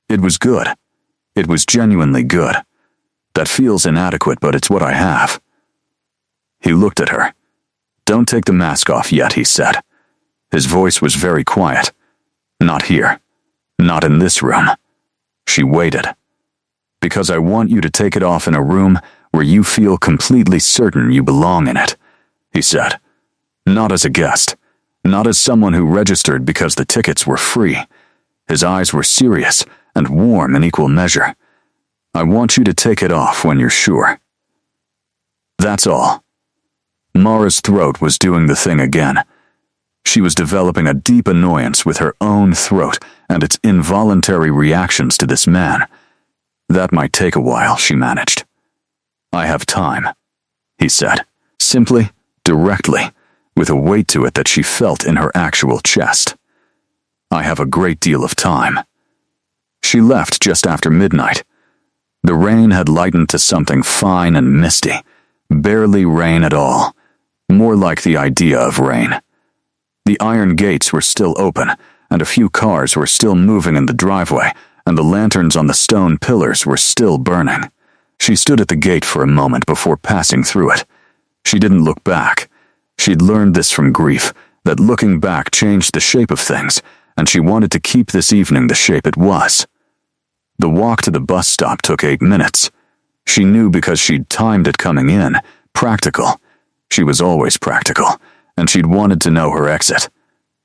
It was good. It was genuinely good. That feels inadequate, but it's what I have. He looked at her. Don't take the mask off yet, he said. His voice was very quiet. Not here. Not in this room. She waited. Because I want you to take it off in a room where you feel completely certain you belong in it, he said. Not as a guest. Not as someone who registered because the tickets were free. His eyes were serious and warm in equal measure. I want you to take it off when you're sure. That's all. Mara's throat was doing the thing again. She was developing a deep annoyance with her own throat and its involuntary reactions to this man. That might take a while, she managed. I have time, he said, simply, directly, with a weight to it that she felt in her actual chest. I have a great deal of time. She left just after midnight. The rain had lightened to something fine and misty, barely rain at all, more like the idea of rain. The iron gates were still open, and a few cars were still moving in the driveway, and the lanterns on the stone pillars were still burning. She stood at the gate for a moment before passing through it. She didn't look back. She'd learned this from grief, that looking back changed the shape of things, and she wanted to keep this evening the shape it was. The walk to the bus stop took 8 minutes. She knew because she'd timed it coming in. Practical. She was always practical, and she'd wanted to know her exit.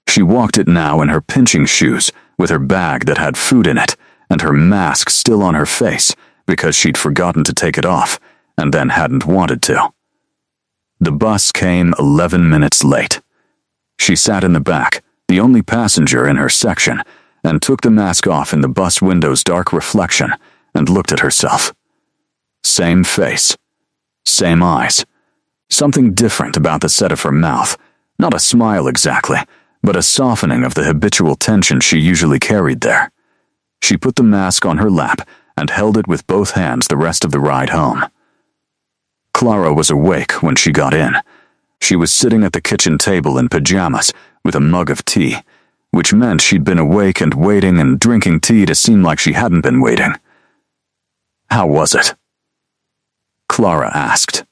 She walked it now in her pinching shoes, with her bag that had food in it, and her mask still on her face, because she'd forgotten to take it off, and then hadn't wanted to. The bus came 11 minutes late. She sat in the back, the only passenger in her section, and took the mask off in the bus window's dark reflection, and looked at herself. Same face. Same eyes. Something different about the set of her mouth. Not a smile exactly, but a softening of the habitual tension she usually carried there. She put the mask on her lap and held it with both hands the rest of the ride home. Clara was awake when she got in. She was sitting at the kitchen table in pajamas with a mug of tea, which meant she'd been awake and waiting and drinking tea to seem like she hadn't been waiting. How was it? Clara asked.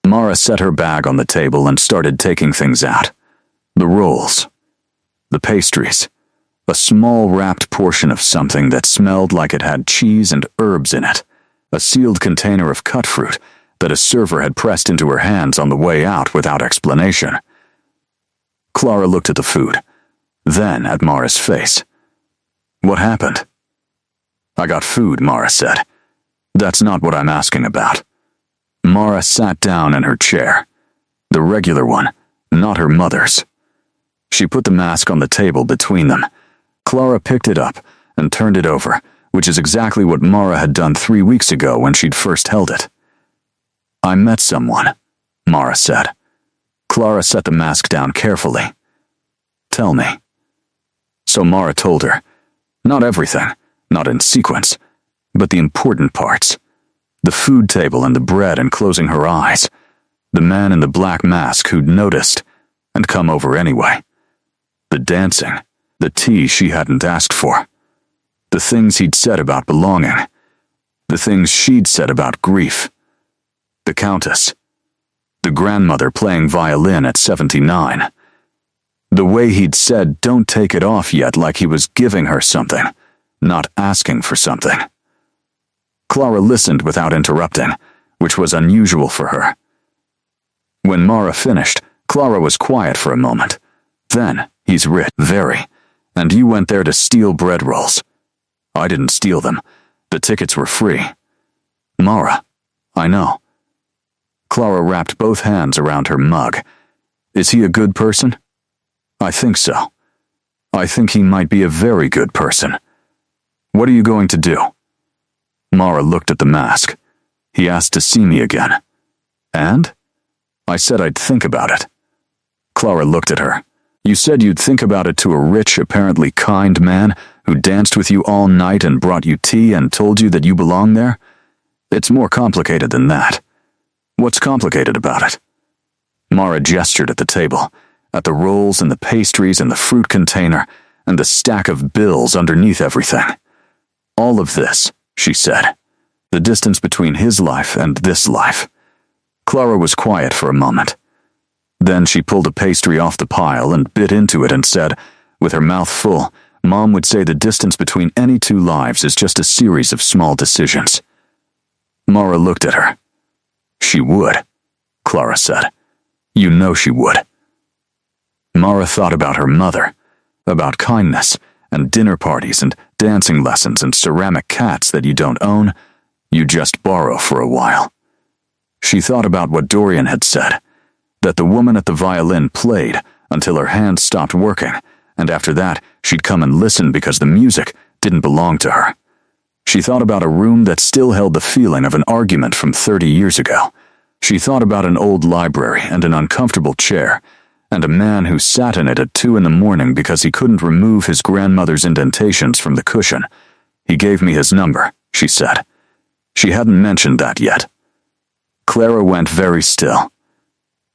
Mara set her bag on the table and started taking things out. The rolls. The pastries. A small wrapped portion of something that smelled like it had cheese and herbs in it. A sealed container of cut fruit that a server had pressed into her hands on the way out without explanation. Clara looked at the food, then at Mara's face. What happened? I got food, Mara said. That's not what I'm asking about. Mara sat down in her chair. The regular one, not her mother's. She put the mask on the table between them. Clara picked it up and turned it over, which is exactly what Mara had done 3 weeks ago when she'd first held it. "I met someone," Mara said. Clara set the mask down carefully. "Tell me." So Mara told her. Not everything, not in sequence, but the important parts. The food table and the bread and closing her eyes. The man in the black mask who'd noticed and come over anyway. The dancing, the tea she hadn't asked for. The things he'd said about belonging. The things she'd said about grief. The Countess. The grandmother playing violin at 79. The way he'd said don't take it off yet, like he was giving her something, not asking for something. Clara listened without interrupting, which was unusual for her. When Mara finished, Clara was quiet for a moment. "Then, he's rich, very, and you went there to steal bread rolls." "I didn't steal them. The tickets were free." "Mara, I know." Clara wrapped both hands around her mug. "Is he a good person?" "I think so. I think he might be a very good person." "What are you going to do?" Mara looked at the mask. "He asked to see me again." "And?" "I said I'd think about it." Clara looked at her. "You said you'd think about it to a rich, apparently kind man who danced with you all night and brought you tea and told you that you belong there? It's more complicated than that." "What's complicated about it?" Mara gestured at the table, at the rolls and the pastries and the fruit container and the stack of bills underneath everything. "All of this," she said. "The distance between his life and this life." Clara was quiet for a moment. Then she pulled a pastry off the pile and bit into it and said, with her mouth full, "Mom would say the distance between any two lives is just a series of small decisions." Mara looked at her. "She would," Clara said. "You know she would." Mara thought about her mother, about kindness, and dinner parties and dancing lessons and ceramic cats that you don't own, you just borrow for a while. She thought about what Dorian had said, that the woman at the violin played until her hands stopped working, and after that she'd come and listen because the music didn't belong to her. She thought about a room that still held the feeling of an argument from 30 years ago. She thought about an old library and an uncomfortable chair, and a man who sat in it at 2 a.m. because he couldn't remove his grandmother's indentations from the cushion. "He gave me his number," she said. She hadn't mentioned that yet. Clara went very still.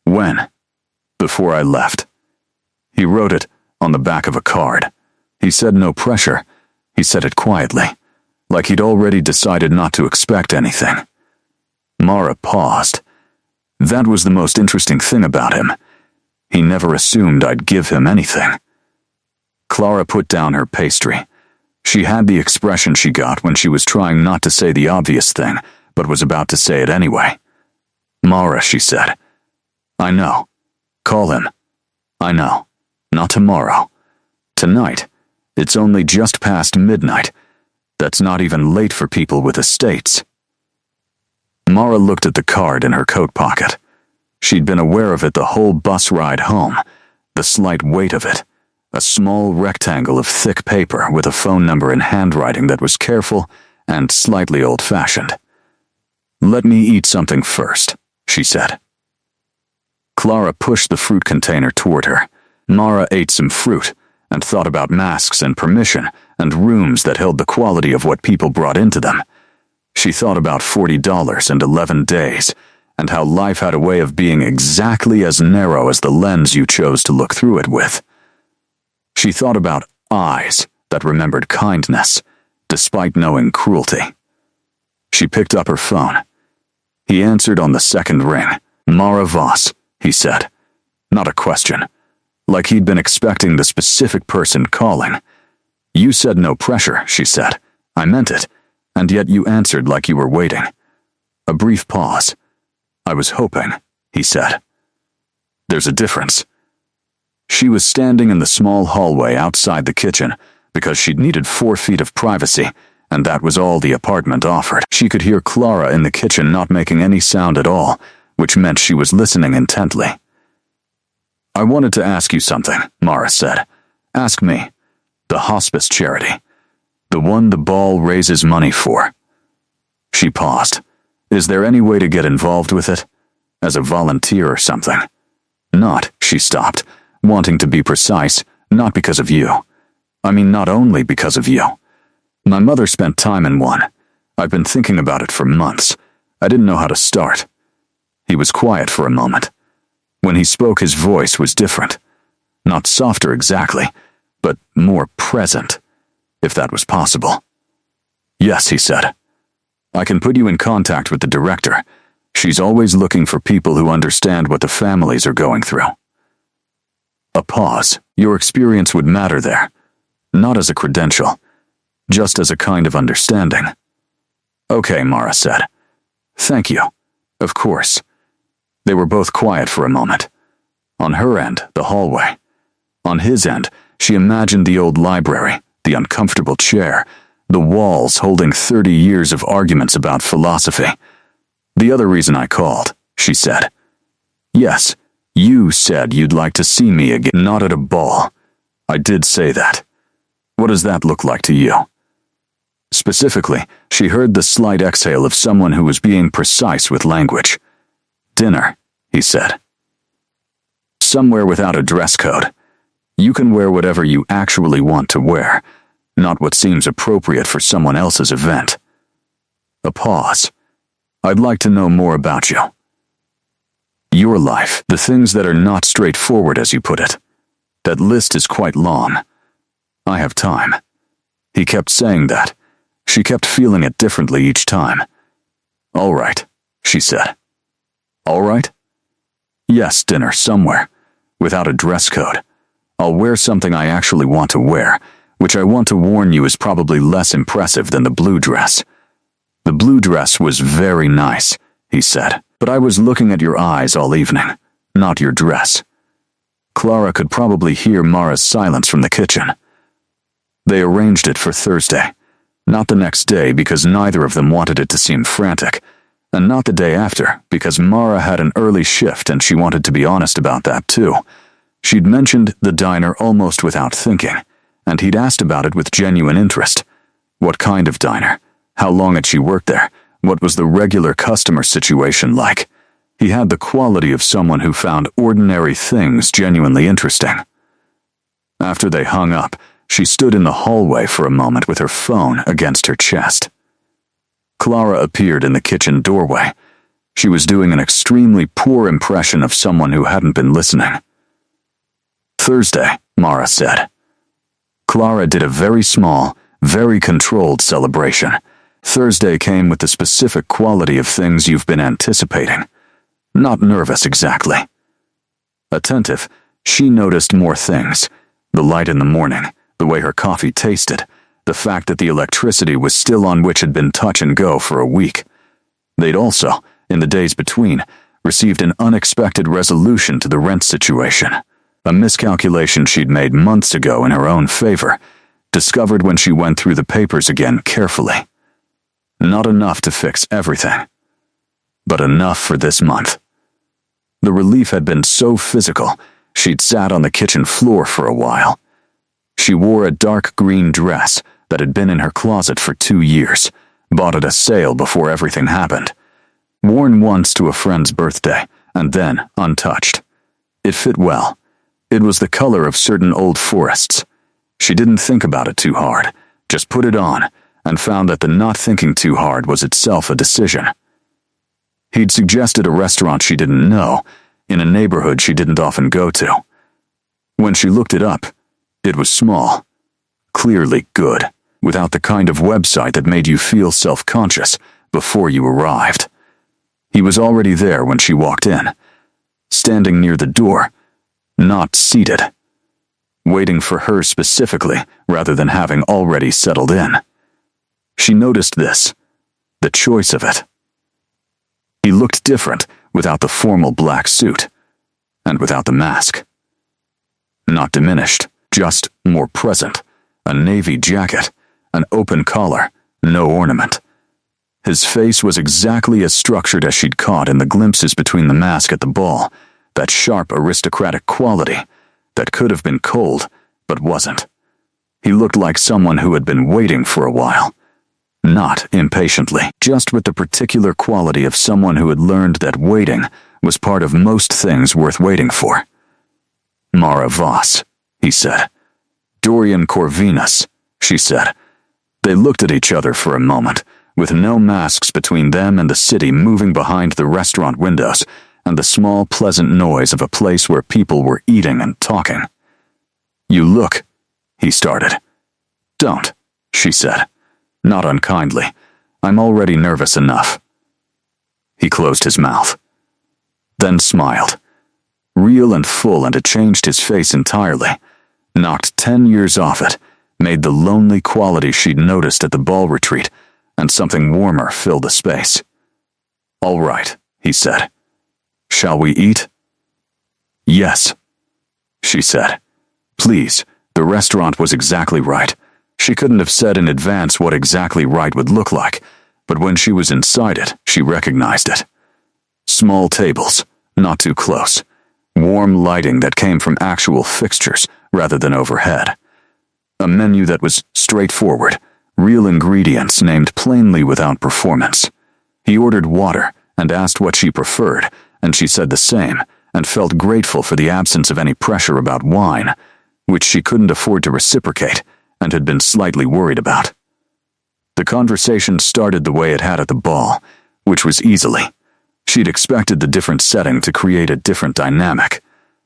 "When?" "Before I left." He wrote it on the back of a card. He said no pressure. He said it quietly, like he'd already decided not to expect anything. Mara paused. That was the most interesting thing about him. He never assumed I'd give him anything. Clara put down her pastry. She had the expression she got when she was trying not to say the obvious thing, but was about to say it anyway. "Mara," she said. "I know. Call him. I know. Not tomorrow. Tonight. It's only just past midnight. That's not even late for people with estates." Mara looked at the card in her coat pocket. She'd been aware of it the whole bus ride home, the slight weight of it, a small rectangle of thick paper with a phone number in handwriting that was careful and slightly old-fashioned. "Let me eat something first," she said. Clara pushed the fruit container toward her. Mara ate some fruit and thought about masks and permission and rooms that held the quality of what people brought into them. She thought about $40 and 11 days, and how life had a way of being exactly as narrow as the lens you chose to look through it with. She thought about eyes that remembered kindness, despite knowing cruelty. She picked up her phone. He answered on the second ring. "Mara Voss," he said. Not a question. Like he'd been expecting the specific person calling. "You said no pressure," she said. "I meant it, and yet you answered like you were waiting." A brief pause. "I was hoping," he said. "There's a difference." She was standing in the small hallway outside the kitchen because she'd needed 4 feet of privacy and that was all the apartment offered. She could hear Clara in the kitchen not making any sound at all, which meant she was listening intently. "I wanted to ask you something," Mara said. "Ask me. The hospice charity. The one the ball raises money for." She paused. "Is there any way to get involved with it? As a volunteer or something?" "Not," she stopped, wanting to be precise, "not because of you. I mean, not only because of you. My mother spent time in one. I've been thinking about it for months. I didn't know how to start." He was quiet for a moment. When he spoke, his voice was different. Not softer exactly, but more present, if that was possible. "Yes," he said. "I can put you in contact with the director. She's always looking for people who understand what the families are going through." A pause. "Your experience would matter there. Not as a credential, just as a kind of understanding." "Okay," Mara said. "Thank you. Of course." They were both quiet for a moment. On her end, the hallway. On his end, she imagined the old library, the uncomfortable chair, the walls holding 30 years of arguments about philosophy. "The other reason I called," she said. "Yes, you said you'd like to see me again, not at a ball. I did say that. What does that look like to you?" Specifically, she heard the slight exhale of someone who was being precise with language. "Dinner," he said. "Somewhere without a dress code. You can wear whatever you actually want to wear, not what seems appropriate for someone else's event." A pause. "I'd like to know more about you. Your life, the things that are not straightforward, as you put it. That list is quite long. I have time." He kept saying that. She kept feeling it differently each time. "All right," she said. "All right?" "Yes, dinner somewhere, without a dress code. I'll wear something I actually want to wear, which I want to warn you is probably less impressive than the blue dress." "The blue dress was very nice," he said, "but I was looking at your eyes all evening, not your dress." Clara could probably hear Mara's silence from the kitchen. They arranged it for Thursday, not the next day because neither of them wanted it to seem frantic, and not the day after because Mara had an early shift and she wanted to be honest about that too. She'd mentioned the diner almost without thinking, and he'd asked about it with genuine interest. What kind of diner? How long had she worked there? What was the regular customer situation like? He had the quality of someone who found ordinary things genuinely interesting. After they hung up, she stood in the hallway for a moment with her phone against her chest. Clara appeared in the kitchen doorway. She was doing an extremely poor impression of someone who hadn't been listening. "Thursday," Mara said. Clara did a very small, very controlled celebration. Thursday came with the specific quality of things you've been anticipating. Not nervous exactly. Attentive, she noticed more things. The light in the morning, the way her coffee tasted, the fact that the electricity was still on, which had been touch and go for a week. They'd also, in the days between, received an unexpected resolution to the rent situation. A miscalculation she'd made months ago in her own favor, discovered when she went through the papers again carefully. Not enough to fix everything, but enough for this month. The relief had been so physical, she'd sat on the kitchen floor for a while. She wore a dark green dress that had been in her closet for 2 years, bought at a sale before everything happened. Worn once to a friend's birthday, and then untouched. It fit well. It was the color of certain old forests. She didn't think about it too hard, just put it on, and found that the not thinking too hard was itself a decision. He'd suggested a restaurant she didn't know, in a neighborhood she didn't often go to. When she looked it up, it was small, clearly good, without the kind of website that made you feel self-conscious before you arrived. He was already there when she walked in, standing near the door, not seated, waiting for her specifically rather than having already settled in. She noticed this, the choice of it. He looked different without the formal black suit, and without the mask. Not diminished, just more present. A navy jacket, an open collar, no ornament. His face was exactly as structured as she'd caught in the glimpses between the mask at the ball, that sharp aristocratic quality that could have been cold, but wasn't. He looked like someone who had been waiting for a while. Not impatiently, just with the particular quality of someone who had learned that waiting was part of most things worth waiting for. Mara Voss, he said. Dorian Corvinus, she said. They looked at each other for a moment, with no masks between them and the city moving behind the restaurant windows and the small, pleasant noise of a place where people were eating and talking. You look, he started. Don't, she said. Not unkindly. I'm already nervous enough. He closed his mouth. Then smiled. Real and full, and it changed his face entirely. Knocked 10 years off it, made the lonely quality she'd noticed at the ball retreat, and something warmer fill the space. All right, he said. Shall we eat? Yes, she said. Please, the restaurant was exactly right. She couldn't have said in advance what exactly right would look like, but when she was inside it, she recognized it. Small tables, not too close. Warm lighting that came from actual fixtures rather than overhead. A menu that was straightforward, real ingredients named plainly without performance. He ordered water and asked what she preferred, and she said the same, and felt grateful for the absence of any pressure about wine, which she couldn't afford to reciprocate and had been slightly worried about. The conversation started the way it had at the ball, which was easily. She'd expected the different setting to create a different dynamic,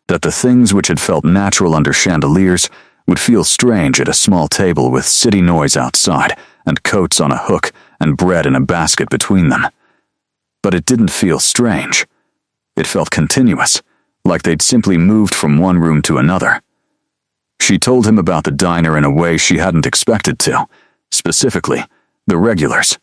that the things which had felt natural under chandeliers would feel strange at a small table with city noise outside and coats on a hook and bread in a basket between them. But it didn't feel strange. It felt continuous, like they'd simply moved from one room to another. She told him about the diner in a way she hadn't expected to, specifically, the regulars.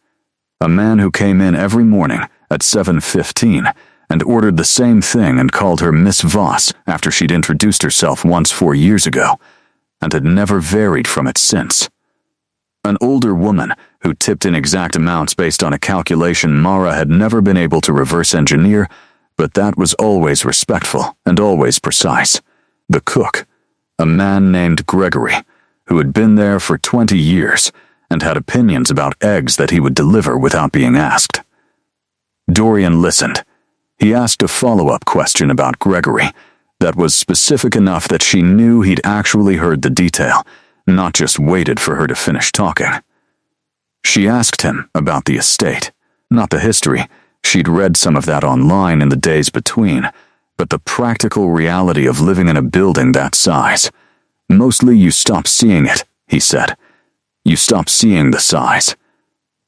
A man who came in every morning at 7:15 and ordered the same thing and called her Miss Voss after she'd introduced herself once 4 years ago, and had never varied from it since. An older woman who tipped in exact amounts based on a calculation Mara had never been able to reverse engineer, but that was always respectful and always precise. The cook, a man named Gregory, who had been there for 20 years and had opinions about eggs that he would deliver without being asked. Dorian listened. He asked a follow-up question about Gregory that was specific enough that she knew he'd actually heard the detail, not just waited for her to finish talking. She asked him about the estate, not the history. She'd read some of that online in the days between, but the practical reality of living in a building that size. Mostly you stop seeing it, he said. You stop seeing the size.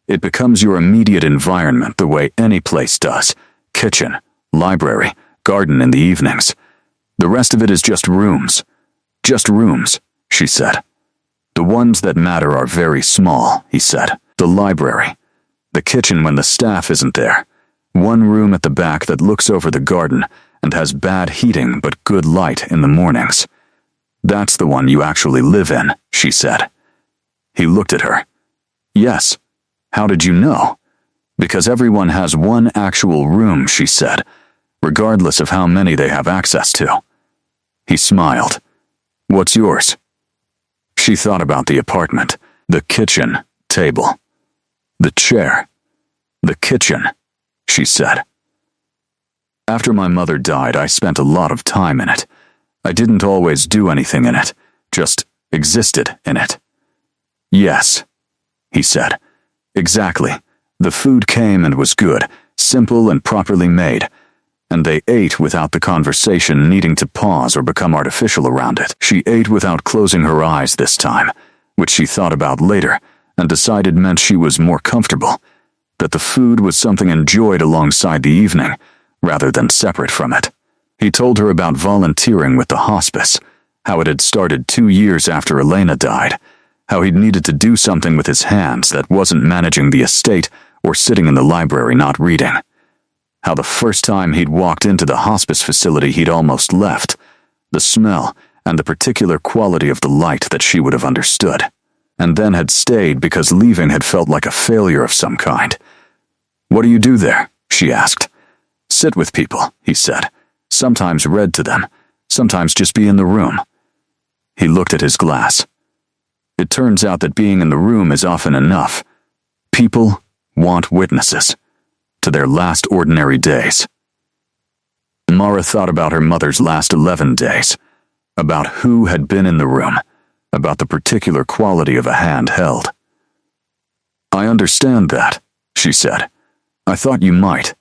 It becomes your immediate environment the way any place does. Kitchen, library, garden in the evenings. The rest of it is just rooms. Just rooms, she said. The ones that matter are very small, he said. The library. The kitchen when the staff isn't there. One room at the back that looks over the garden and has bad heating but good light in the mornings. That's the one you actually live in, she said. He looked at her. Yes. How did you know? Because everyone has one actual room, she said, regardless of how many they have access to. He smiled. What's yours? She thought about the apartment, the kitchen table, the chair. The kitchen, she said. After my mother died, I spent a lot of time in it. I didn't always do anything in it, just existed in it. Yes, he said. Exactly. The food came and was good, simple and properly made, and they ate without the conversation needing to pause or become artificial around it. She ate without closing her eyes this time, which she thought about later and decided meant she was more comfortable, that the food was something enjoyed alongside the evening, rather than separate from it. He told her about volunteering with the hospice, how it had started 2 years after Elena died, how he'd needed to do something with his hands that wasn't managing the estate or sitting in the library not reading. How the first time he'd walked into the hospice facility he'd almost left, the smell and the particular quality of the light that she would have understood. and then had stayed because leaving had felt like a failure of some kind. "What do you do there?" she asked. "Sit with people," he said. "Sometimes read to them. Sometimes just be in the room." He looked at his glass. It turns out that being in the room is often enough. People want witnesses to their last ordinary days. Mara thought about her mother's last 11 days, about who had been in the room, about the particular quality of a hand held. "I understand that," she said. "I thought you might."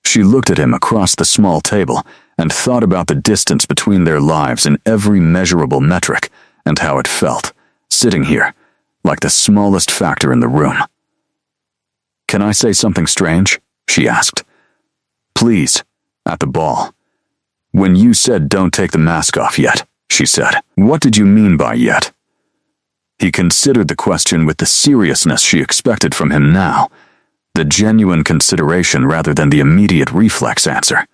She looked at him across the small table and thought about the distance between their lives in every measurable metric and how it felt, sitting here, like the smallest factor in the room. "Can I say something strange?" she asked. "Please, at the ball. When you said don't take the mask off yet," she said, "what did you mean by yet?" He considered the question with the seriousness she expected from him now, the genuine consideration rather than the immediate reflex answer.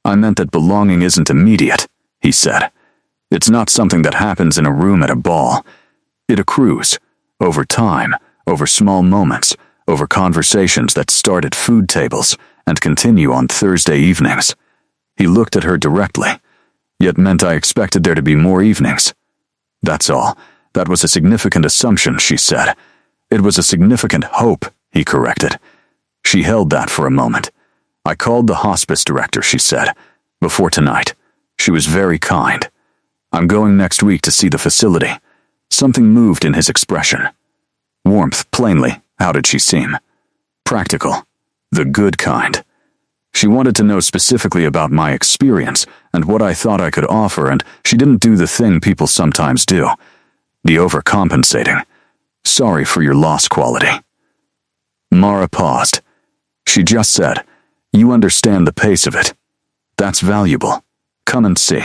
"I meant that belonging isn't immediate," he said. "It's not something that happens in a room at a ball. It accrues, over time, over small moments, over conversations that start at food tables and continue on Thursday evenings." He looked at her directly, "Yet meant I expected there to be more evenings." "That's all. That was a significant assumption," she said. "It was a significant hope," he corrected. She held that for a moment. "I called the hospice director," she said, "before tonight. She was very kind. I'm going next week to see the facility." Something moved in his expression. Warmth, plainly. How did she seem? Practical. The good kind. She wanted to know specifically about my experience and what I thought I could offer, and she didn't do the thing people sometimes do. The overcompensating. "Sorry for your loss" quality. Mara paused. She just said, "You understand the pace of it. That's valuable. Come and see."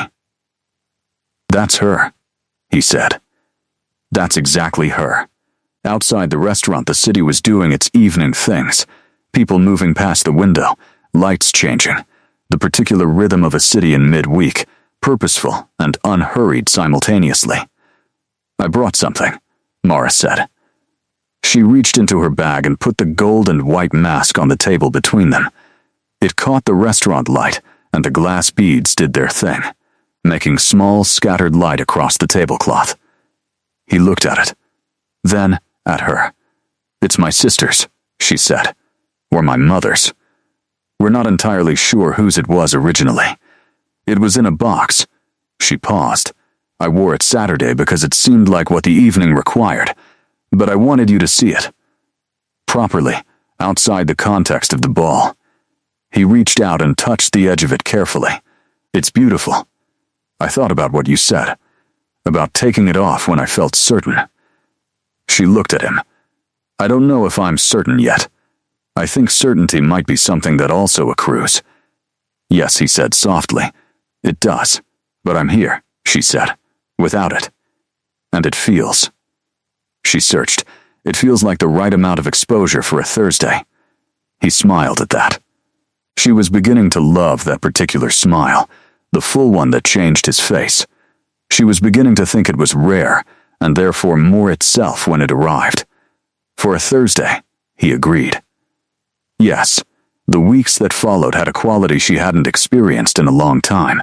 "That's her," he said. "That's exactly her." Outside the restaurant, the city was doing its evening things. People moving past the window, lights changing, the particular rhythm of a city in mid-week, purposeful and unhurried simultaneously. "I brought something," Mara said. She reached into her bag and put the gold and white mask on the table between them. It caught the restaurant light, and the glass beads did their thing, making small, scattered light across the tablecloth. He looked at it, then at her. "It's my sister's," she said, "or my mother's. We're not entirely sure whose it was originally. It was in a box." She paused. "I wore it Saturday because it seemed like what the evening required, but I wanted you to see it. Properly, outside the context of the ball." He reached out and touched the edge of it carefully. "It's beautiful. I thought about what you said, about taking it off when I felt certain." She looked at him. "I don't know if I'm certain yet. I think certainty might be something that also accrues." "Yes," he said softly. "It does. But I'm here," she said, "without it. And it feels." She searched. "It feels like the right amount of exposure for a Thursday." He smiled at that. She was beginning to love that particular smile, the full one that changed his face. She was beginning to think it was rare, and therefore more itself when it arrived. For a Thursday, he agreed. Yes, the weeks that followed had a quality she hadn't experienced in a long time.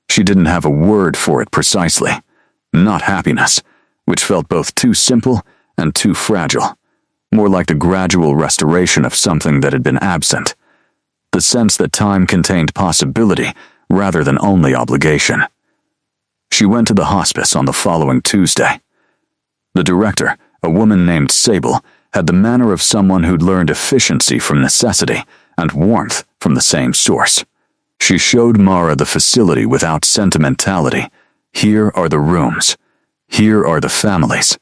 She didn't have a word for it precisely. Not happiness, which felt both too simple and too fragile. More like the gradual restoration of something that had been absent. The sense that time contained possibility rather than only obligation. She went to the hospice on the following Tuesday. The director, a woman named Sable, had the manner of someone who'd learned efficiency from necessity and warmth from the same source. She showed Mara the facility without sentimentality. "Here are the rooms. Here are the families.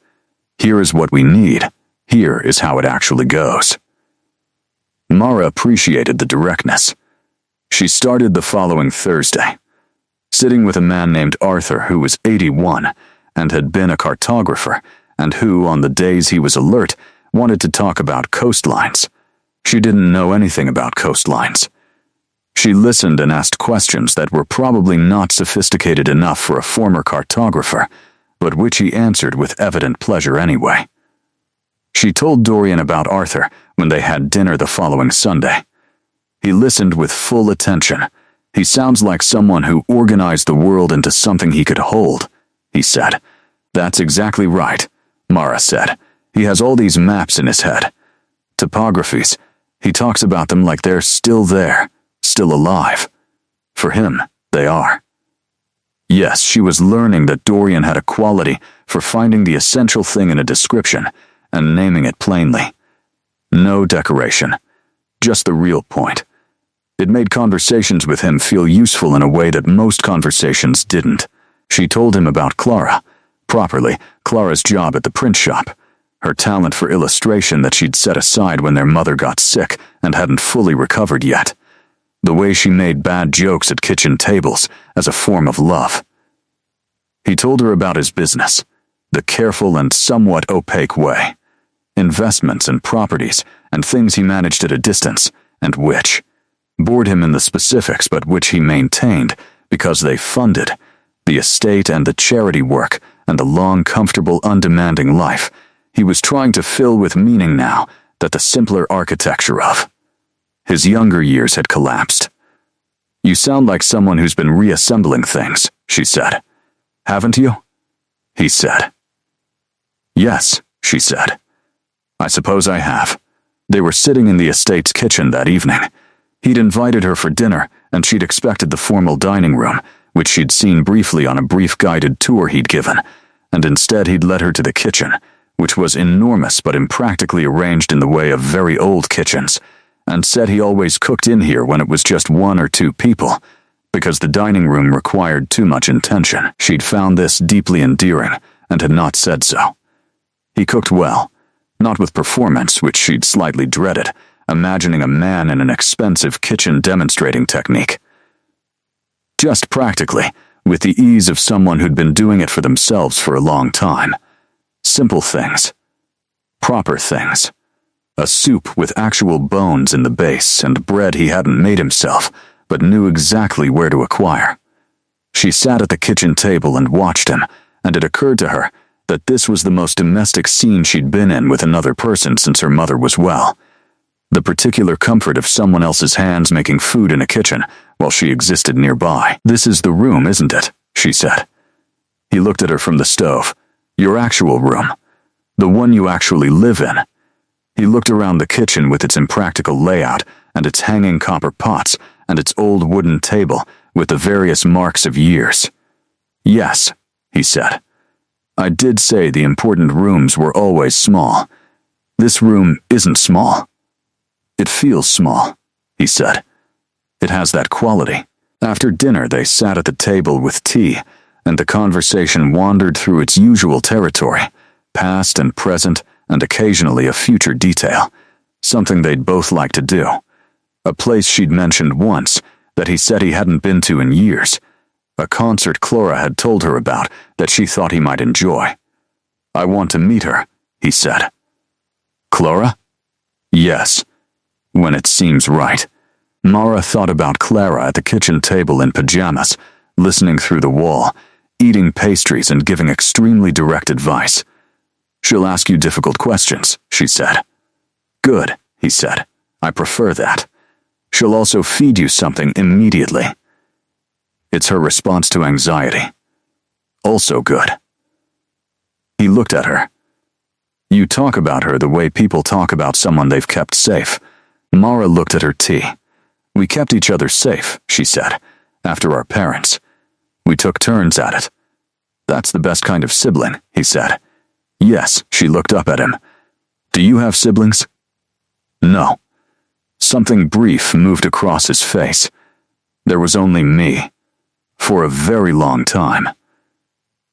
Here is what we need. Here is how it actually goes." Mara appreciated the directness. She started the following Thursday, sitting with a man named Arthur who was 81 and had been a cartographer, and who, on the days he was alert, wanted to talk about coastlines. She didn't know anything about coastlines. She listened and asked questions that were probably not sophisticated enough for a former cartographer, but which he answered with evident pleasure anyway. She told Dorian about Arthur when they had dinner the following Sunday. He listened with full attention. "He sounds like someone who organized the world into something he could hold," he said. "That's exactly right," Mara said. "He has all these maps in his head. Topographies. He talks about them like they're still there, still alive. For him, they are." Yes, she was learning that Dorian had a quality for finding the essential thing in a description and naming it plainly. No decoration, just the real point. It made conversations with him feel useful in a way that most conversations didn't. She told him about Clara. Properly, Clara's job at the print shop. Her talent for illustration that she'd set aside when their mother got sick and hadn't fully recovered yet. The way she made bad jokes at kitchen tables as a form of love. He told her about his business, the careful and somewhat opaque way. Investments and properties and things he managed at a distance, and which bored him in the specifics, but which he maintained because they funded the estate and the charity work and the long, comfortable, undemanding life he was trying to fill with meaning now that the simpler architecture of his younger years had collapsed. "You sound like someone who's been reassembling things," she said. "Haven't you?" he said. "Yes," she said. "I suppose I have." They were sitting in the estate's kitchen that evening. He'd invited her for dinner, and she'd expected the formal dining room, which she'd seen briefly on a brief guided tour he'd given, and instead he'd led her to the kitchen, which was enormous but impractically arranged in the way of very old kitchens, and said he always cooked in here when it was just one or two people, because the dining room required too much intention. She'd found this deeply endearing, and had not said so. He cooked well, not with performance, which she'd slightly dreaded, imagining a man in an expensive kitchen demonstrating technique. Just practically, with the ease of someone who'd been doing it for themselves for a long time. Simple things. Proper things. A soup with actual bones in the base and bread he hadn't made himself, but knew exactly where to acquire. She sat at the kitchen table and watched him, and it occurred to her that this was the most domestic scene she'd been in with another person since her mother was well. The particular comfort of someone else's hands making food in a kitchen while she existed nearby. "This is the room, isn't it?" she said. He looked at her from the stove. "Your actual room. The one you actually live in." He looked around the kitchen with its impractical layout and its hanging copper pots and its old wooden table with the various marks of years. "Yes," he said. "I did say the important rooms were always small. This room isn't small. It feels small," he said. "It has that quality." After dinner, they sat at the table with tea, and the conversation wandered through its usual territory, past and present, and occasionally a future detail, something they'd both like to do. A place she'd mentioned once that he said he hadn't been to in years, a concert Clara had told her about that she thought he might enjoy. "I want to meet her," he said. "Clara?" "Yes. When it seems right." Mara thought about Clara at the kitchen table in pajamas, listening through the wall, eating pastries and giving extremely direct advice. "She'll ask you difficult questions," she said. "Good," he said. "I prefer that. She'll also feed you something immediately." It's her response to anxiety. Also good. He looked at her. "You talk about her the way people talk about someone they've kept safe." Mara looked at her tea. "We kept each other safe," she said, "after our parents. We took turns at it." "That's the best kind of sibling," he said. "Yes," she looked up at him. "Do you have siblings?" "No." Something brief moved across his face. "There was only me. For a very long time."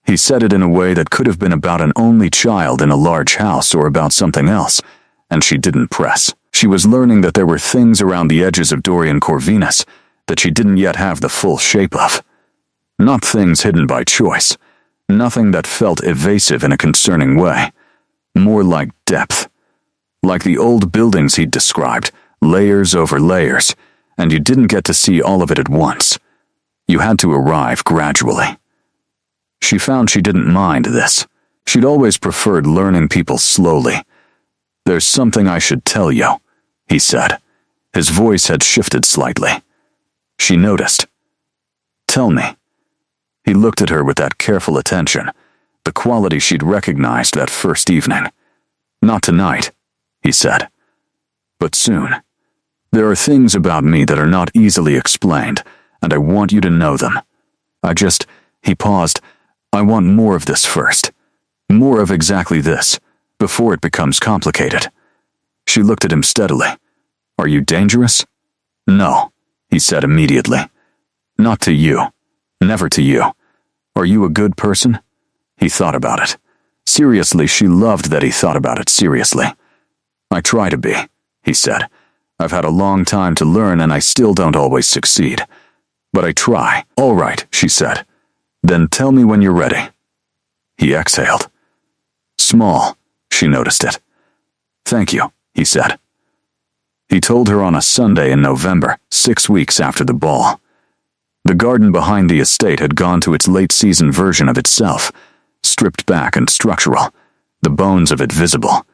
He said it in a way that could have been about an only child in a large house or about something else, and she didn't press. She was learning that there were things around the edges of Dorian Corvinus that she didn't yet have the full shape of. Not things hidden by choice. Nothing that felt evasive in a concerning way. More like depth. Like the old buildings he'd described, layers over layers, and you didn't get to see all of it at once. You had to arrive gradually. She found she didn't mind this. She'd always preferred learning people slowly. "There's something I should tell you," he said. His voice had shifted slightly. She noticed. "Tell me." He looked at her with that careful attention, the quality she'd recognized that first evening. "Not tonight," he said. "But soon. There are things about me that are not easily explained, and I want you to know them. He paused. "I want more of this first. More of exactly this, before it becomes complicated." She looked at him steadily. "Are you dangerous?" "No," he said immediately. "Not to you. Never to you. Are you a good person?" He thought about it. Seriously, she loved that he thought about it seriously. "I try to be," he said. "I've had a long time to learn and I still don't always succeed. But I try." "All right," she said. "Then tell me when you're ready." He exhaled. "Small," she noticed it. "Thank you," he said. He told her on a Sunday in November, 6 weeks after the ball. The garden behind the estate had gone to its late-season version of itself, stripped back and structural, the bones of it visible.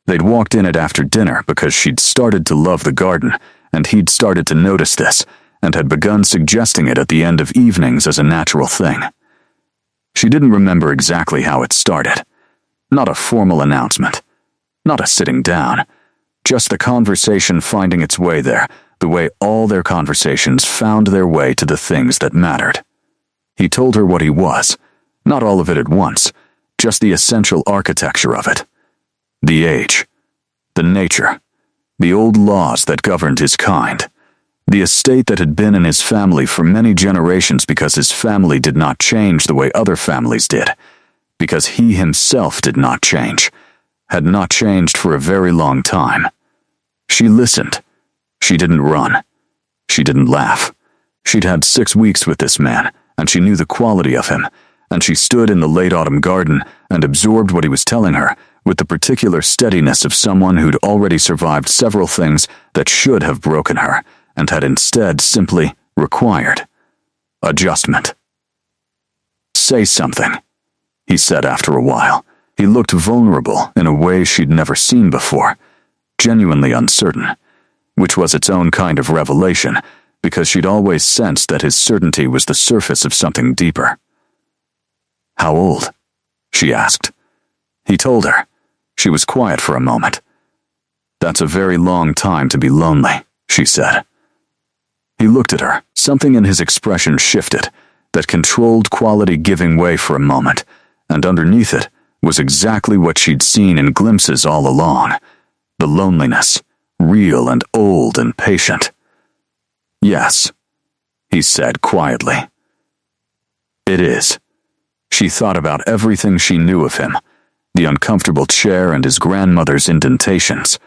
They'd walked in it after dinner because she'd started to love the garden, and he'd started to notice this, and had begun suggesting it at the end of evenings as a natural thing. She didn't remember exactly how it started. Not a formal announcement. Not a sitting down. Just the conversation finding its way there, the way all their conversations found their way to the things that mattered. He told her what he was, not all of it at once, just the essential architecture of it. The age, the nature, the old laws that governed his kind, the estate that had been in his family for many generations because his family did not change the way other families did, because he himself did not change, had not changed for a very long time. She listened. She didn't run. She didn't laugh. She'd had 6 weeks with this man, and she knew the quality of him, and she stood in the late autumn garden and absorbed what he was telling her with the particular steadiness of someone who'd already survived several things that should have broken her and had instead simply required adjustment. "Say something," he said after a while. He looked vulnerable in a way she'd never seen before, genuinely uncertain, which was its own kind of revelation, because she'd always sensed that his certainty was the surface of something deeper. "How old?" she asked. He told her. She was quiet for a moment. "That's a very long time to be lonely," she said. He looked at her. Something in his expression shifted, that controlled quality giving way for a moment, and underneath it was exactly what she'd seen in glimpses all along. The loneliness, real and old and patient. "Yes," he said quietly. "It is." She thought about everything she knew of him, the uncomfortable chair and his grandmother's indentations,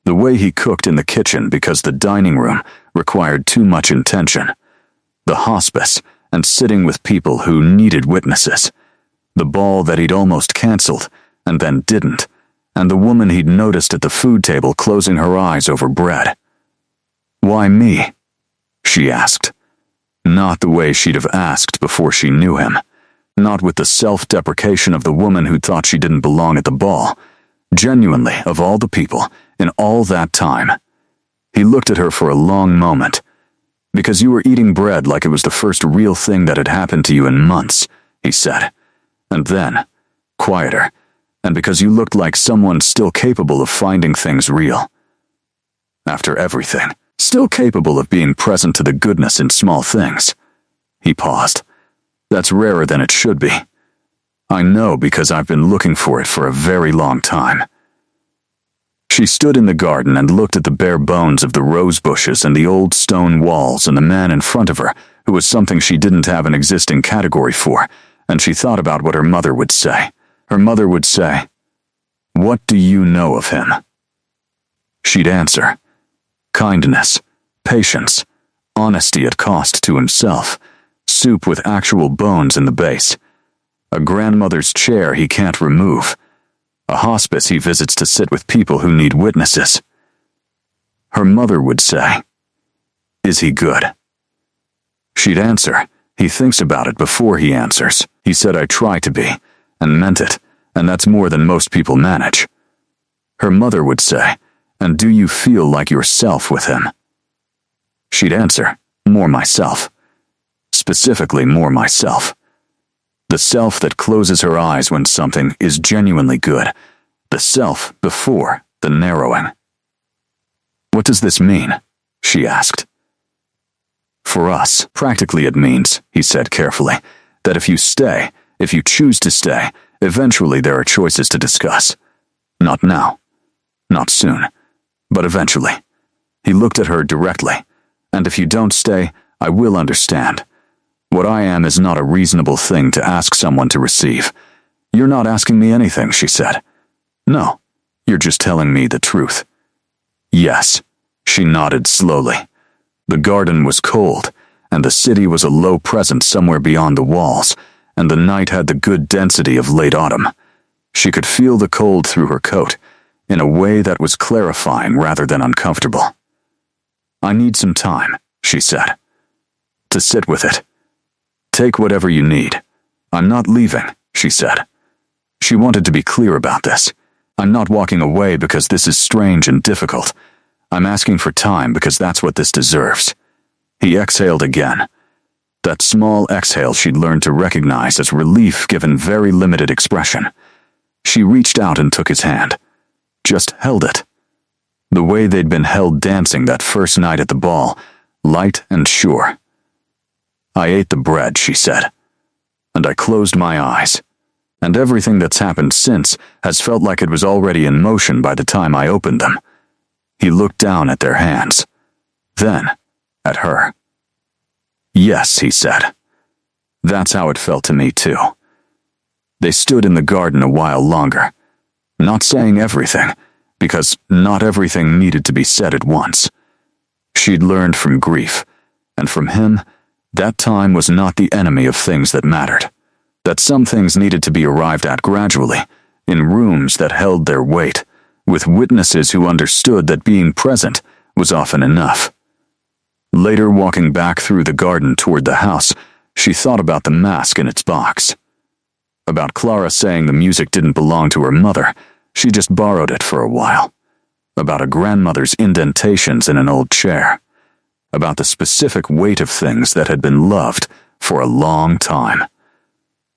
the way he cooked in the kitchen because the dining room required too much intention, the hospice and sitting with people who needed witnesses, the ball that he'd almost canceled and then didn't, and the woman he'd noticed at the food table closing her eyes over bread. "Why me?" she asked. Not the way she'd have asked before she knew him. Not with the self-deprecation of the woman who thought she didn't belong at the ball. Genuinely, of all the people, in all that time. He looked at her for a long moment. "Because you were eating bread like it was the first real thing that had happened to you in months," he said. And then, quieter, "and because you looked like someone still capable of finding things real. After everything, still capable of being present to the goodness in small things." He paused. "That's rarer than it should be. I know because I've been looking for it for a very long time." She stood in the garden and looked at the bare bones of the rose bushes and the old stone walls and the man in front of her, who was something she didn't have an existing category for, and she thought about what her mother would say. Her mother would say, "What do you know of him?" She'd answer, "Kindness, patience, honesty at cost to himself, soup with actual bones in the base, a grandmother's chair he can't remove, a hospice he visits to sit with people who need witnesses." Her mother would say, "Is he good?" She'd answer, He thinks about it before he answers. He said I try to be, and meant it, and that's more than most people manage. Her mother would say, and do you feel like yourself with him? She'd answer, more myself. Specifically more myself. The self that closes her eyes when something is genuinely good. The self before the narrowing. What does this mean? She asked. For us, practically it means, he said carefully, that if you stay, if you choose to stay, eventually there are choices to discuss. Not now. Not soon. But eventually. He looked at her directly. And if you don't stay, I will understand. What I am is not a reasonable thing to ask someone to receive. You're not asking me anything, she said. No, you're just telling me the truth. Yes, she nodded slowly. The garden was cold, and the city was a low presence somewhere beyond the walls, and the night had the good density of late autumn. She could feel the cold through her coat, in a way that was clarifying rather than uncomfortable. I need some time, she said. To sit with it. Take whatever you need. I'm not leaving, she said. She wanted to be clear about this. I'm not walking away because this is strange and difficult. I'm asking for time because that's what this deserves. He exhaled again. That small exhale she'd learned to recognize as relief given very limited expression. She reached out and took his hand. Just held it. The way they'd been held dancing that first night at the ball, light and sure. I ate the bread, she said. And I closed my eyes. And everything that's happened since has felt like it was already in motion by the time I opened them. He looked down at their hands. Then, at her. Yes, he said. That's how it felt to me, too. They stood in the garden a while longer, not saying everything, because not everything needed to be said at once. She'd learned from grief, and from him, that time was not the enemy of things that mattered, that some things needed to be arrived at gradually, in rooms that held their weight, with witnesses who understood that being present was often enough. Later, walking back through the garden toward the house, she thought about the mask in its box. About Clara saying the music didn't belong to her mother, she just borrowed it for a while. About a grandmother's indentations in an old chair. About the specific weight of things that had been loved for a long time.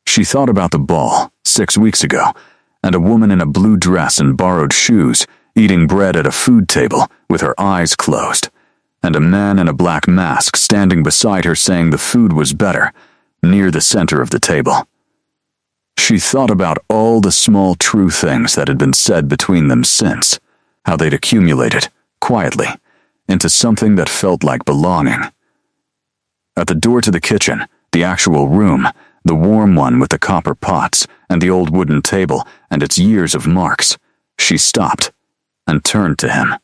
She thought about the ball, 6 weeks ago, and a woman in a blue dress and borrowed shoes, eating bread at a food table with her eyes closed, and a man in a black mask standing beside her saying the food was better, near the center of the table. She thought about all the small true things that had been said between them since, how they'd accumulated, quietly, into something that felt like belonging. At the door to the kitchen, the actual room, the warm one with the copper pots and the old wooden table and its years of marks, she stopped and turned to him.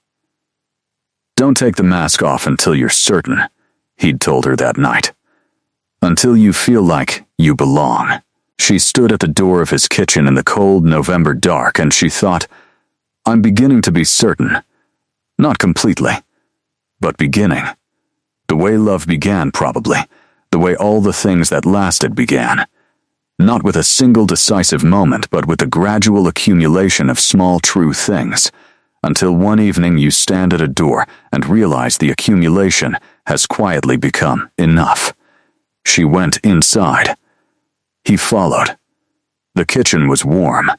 Don't take the mask off until you're certain, he'd told her that night. Until you feel like you belong. She stood at the door of his kitchen in the cold November dark and she thought, I'm beginning to be certain. Not completely, but beginning. The way love began, probably. The way all the things that lasted began. Not with a single decisive moment, but with a gradual accumulation of small true things, until one evening you stand at a door and realize the accumulation has quietly become enough. She went inside. He followed. The kitchen was warm,